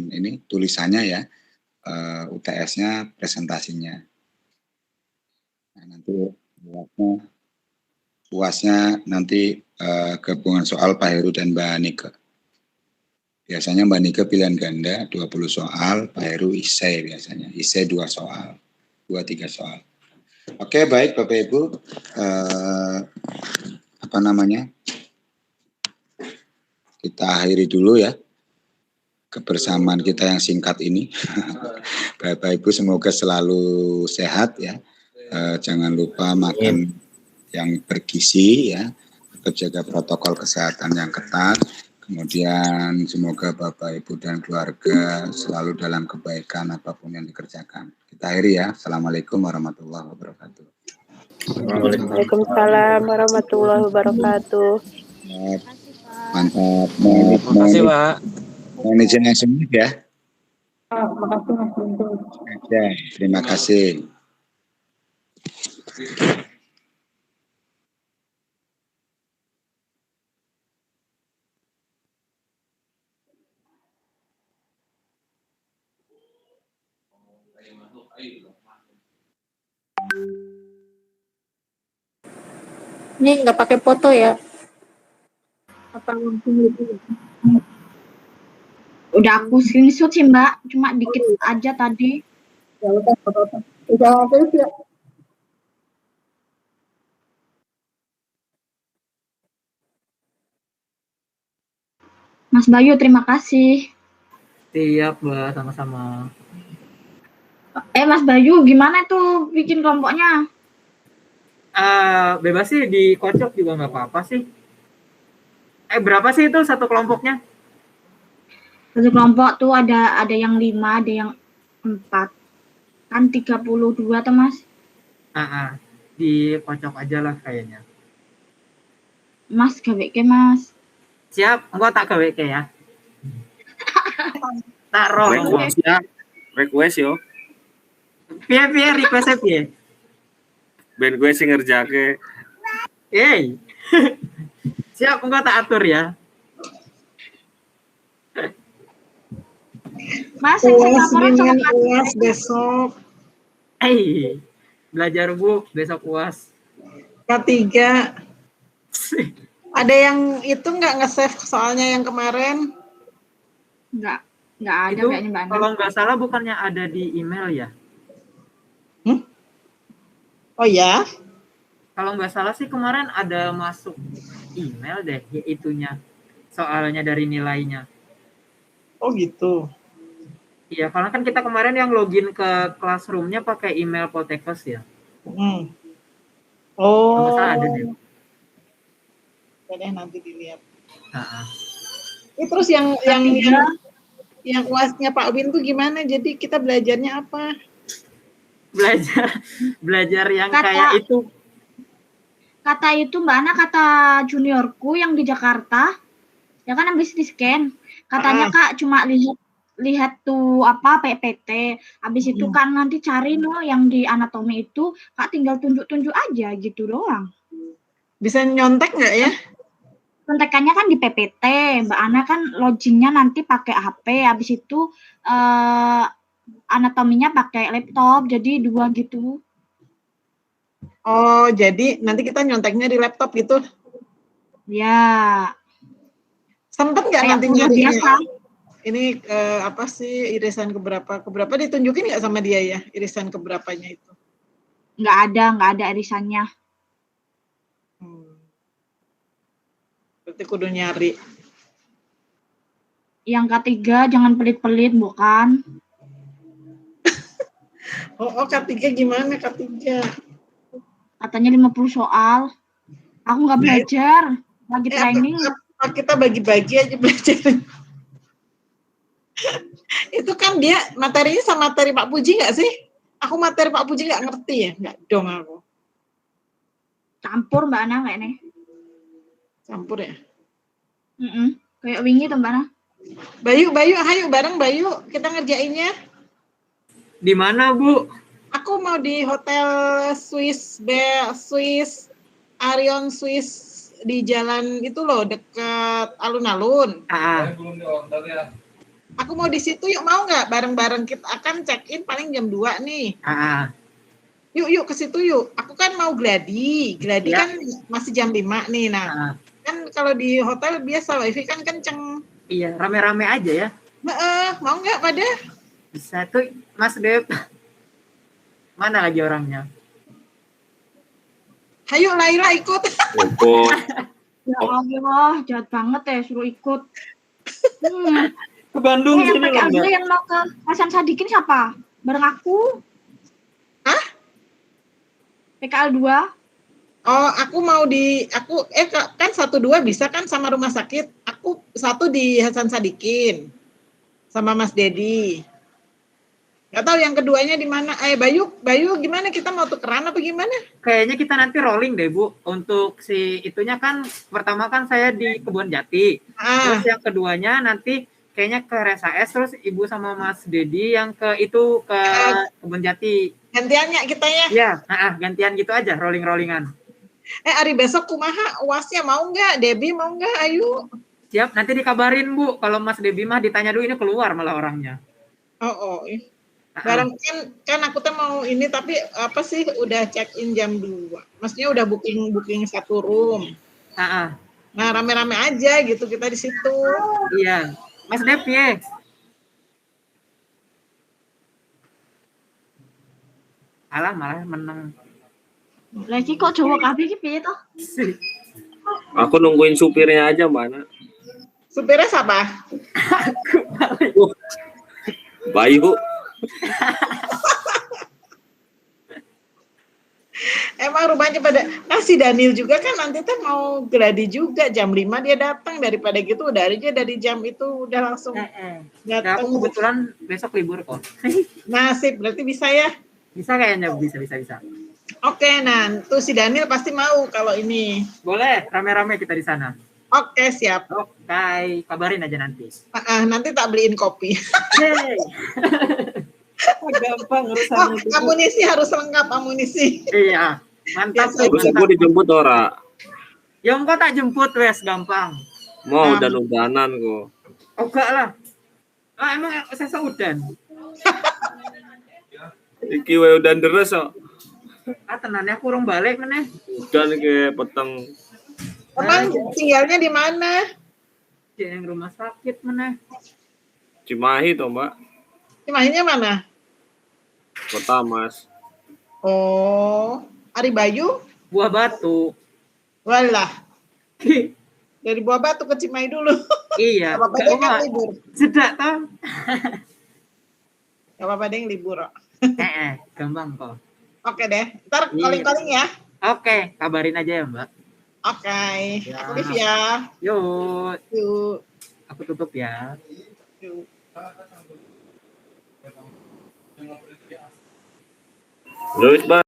ini tulisannya ya, UTS-nya presentasinya. Nah, nanti puasnya nanti gabungan soal Pak Heru dan Mbak Nike. Biasanya Mbak Nike pilihan ganda 20 soal, Pak Heru isai biasanya. Isai 2 soal, 2-3 soal. Oke, baik Bapak Ibu. Kita akhiri dulu ya. kebersamaan kita yang singkat ini. Bapak Ibu semoga selalu sehat ya. Jangan lupa makan yang bergizi ya. Tetap jaga protokol kesehatan yang ketat. Kemudian semoga Bapak Ibu dan keluarga selalu dalam kebaikan apapun yang dikerjakan. Kita akhiri ya. Assalamualaikum warahmatullahi wabarakatuh. Waalaikumsalam warahmatullahi wabarakatuh. Mantap. Terima kasih, Pak. Mohon izin langsung ya. Makasih Mas Guntur. Ya, terima kasih. Ini nggak pakai foto ya? Apa langsung gitu? Udah aku screenshot sih Mbak, cuma dikit aja tadi. Ya udah, apa-apa. Udah habis ya? Mas Bayu, terima kasih. Siap, Mbak, sama-sama. Mas Bayu, gimana tuh bikin kelompoknya? Bebas sih, dikocok juga nggak apa-apa sih. Berapa sih itu satu kelompoknya? Satu kelompok tuh ada yang 5, ada yang 4. Kan 32 tuh Mas. Dikocok aja lah kayaknya. Mas, gawe ke Mas. Siap, enggak tak gawe ke ya. Tak roh. Request ya. Request yo. Piye request piye? Ben gue sing ngerjake. Siap, enggak tak atur ya. Mas, UAS besok. Belajar Bu, besok UAS. K3. Ada yang itu nggak nge-save soalnya yang kemarin? Nggak ada Itu kayaknya Mbak Ana. kalau nggak salah bukannya ada di email ya? Oh ya? Kalau nggak salah sih kemarin ada masuk email deh, itunya. Soalnya dari nilainya. Oh gitu. Iya, karena kan kita kemarin yang login ke classroom-nya pakai email Poltekkes ya. Oh. Nggak salah ada deh. Boleh nanti dilihat. Nah. Terus yang UAS-nya Pak Win tuh gimana? Jadi kita belajarnya apa? Belajar yang kayak itu. Kata itu Mbak Ana, kata juniorku yang di Jakarta, ya kan habis di scan. Katanya Kak cuma lihat tuh apa PPT. Habis itu kan nanti cari yang di anatomi itu, Kak tinggal tunjuk-tunjuk aja gitu doang. Bisa nyontek nggak ya? Contekannya kan di PPT, Mbak Ana kan logingnya nanti pakai HP, habis itu anatominya pakai laptop, jadi 2 gitu. Oh, jadi nanti kita nyonteknya di laptop gitu? Ya. Sempet nggak nanti biasa? Ini apa sih irisan keberapa ditunjukin nggak sama dia ya irisan keberapanya itu? Nggak ada irisannya. Berarti kudu nyari. Yang K3 jangan pelit-pelit, bukan? Oh, K3 gimana K3? Katanya 50 soal. Aku nggak belajar, lagi training. Kita bagi-bagi aja belajar. Itu kan dia materinya sama materi Pak Puji nggak sih? Aku materi Pak Puji nggak ngerti ya? Nggak dong aku. Campur Mbak Ana kayaknya. Campur ya? Kayak wingi tuh Mbak Ana. Bayu, ayo bareng Bayu, kita ngerjainnya. Di mana Bu? Aku mau di Hotel Swiss Arion Swiss di jalan itu loh, dekat alun-alun. Aku mau di situ, yuk mau nggak bareng-bareng, kita akan check-in paling jam 2 nih. Yuk ke situ yuk. Aku kan mau gladi kan masih jam 5 nih. Nah, kan kalau di hotel biasa wifi kan kenceng. Iya, rame-rame aja ya. Mau nggak pada? Bisa tuh, Mas Dep. Mana lagi orangnya? Ayo Laila ikut. Ya Allah, jahat banget ya suruh ikut. Ke Bandung yang sini loh, PKL 2 Mbak. yang mau ke Hasan Sadikin siapa? Bareng aku. Hah? PKL 2. Oh, aku mau kan 1-2 bisa kan sama rumah sakit. Aku 1 di Hasan Sadikin sama Mas Dedi. Gak tahu yang keduanya di mana. Bayu gimana, kita mau tukeran apa gimana? Kayaknya kita nanti rolling deh, Bu. Untuk si itunya kan pertama kan saya di Kebon Jati. Terus yang keduanya nanti kayaknya ke RSAS, terus Ibu sama Mas Dedi yang ke Kebon Jati. Gantiannya kita ya. Iya, gantian gitu aja, rolling-rollingan. Hari besok kumaha UASnya mau nggak? Debbie mau nggak? Ayo. Siap, nanti dikabarin, Bu. Kalau Mas Debbie mah ditanya dulu, ini keluar malah orangnya. Oh. Barang kan aku tuh mau ini, tapi apa sih udah check in jam 2. Maksudnya udah booking 1 room. Nah, rame-rame aja gitu kita di situ. Iya. Mas Dep ya. Alah malah menang. Lagi kok Jawa kabeh iki piye toh? Aku nungguin supirnya aja, mana? Supirnya siapa? Bayu. Emang rumahnya pada si Daniel juga kan nanti tuh mau gladi juga jam 5 dia datang, daripada gitu udah aja dari jam itu udah langsung datang. Aku kebetulan besok libur kok. Nasib berarti bisa ya? Bisa kayaknya, bisa. Oke, nah tuh si Daniel pasti mau kalau ini. Boleh, rame-rame kita di sana. Oke, siap. Oke, kabarin aja nanti. Nanti tak beliin kopi. Gampang urusannya itu. Amunisi harus lengkap amunisi. Iya, mantap. Bisa gue dijemput ora? Ya engkau tak jemput wes, gampang. Mau udan-udanan kok. Enggak lah. Emang saya udan. Iki wae udan deres kok. Tenane aku urung balik meneh. Udan ke peteng. Emang tinggalnya di mana? Di rumah sakit meneh. Cimahi toh, Mbak. Cimahinya mana? Kota Mas. Oh, Ari Bayu? Buah Batu. Walah. Dari Buah Batu ke Cimahi dulu. Iya. Gak apa-apa deh kan libur. Sedak toh. Gak apa-apa deh libur. Gampang kok. Oke deh. Ntar calling-calling ya. Oke, kabarin aja ya, Mbak. Oke. Aku live ya. Yuk. Aku tutup ya. Yuk. Luis, Bang.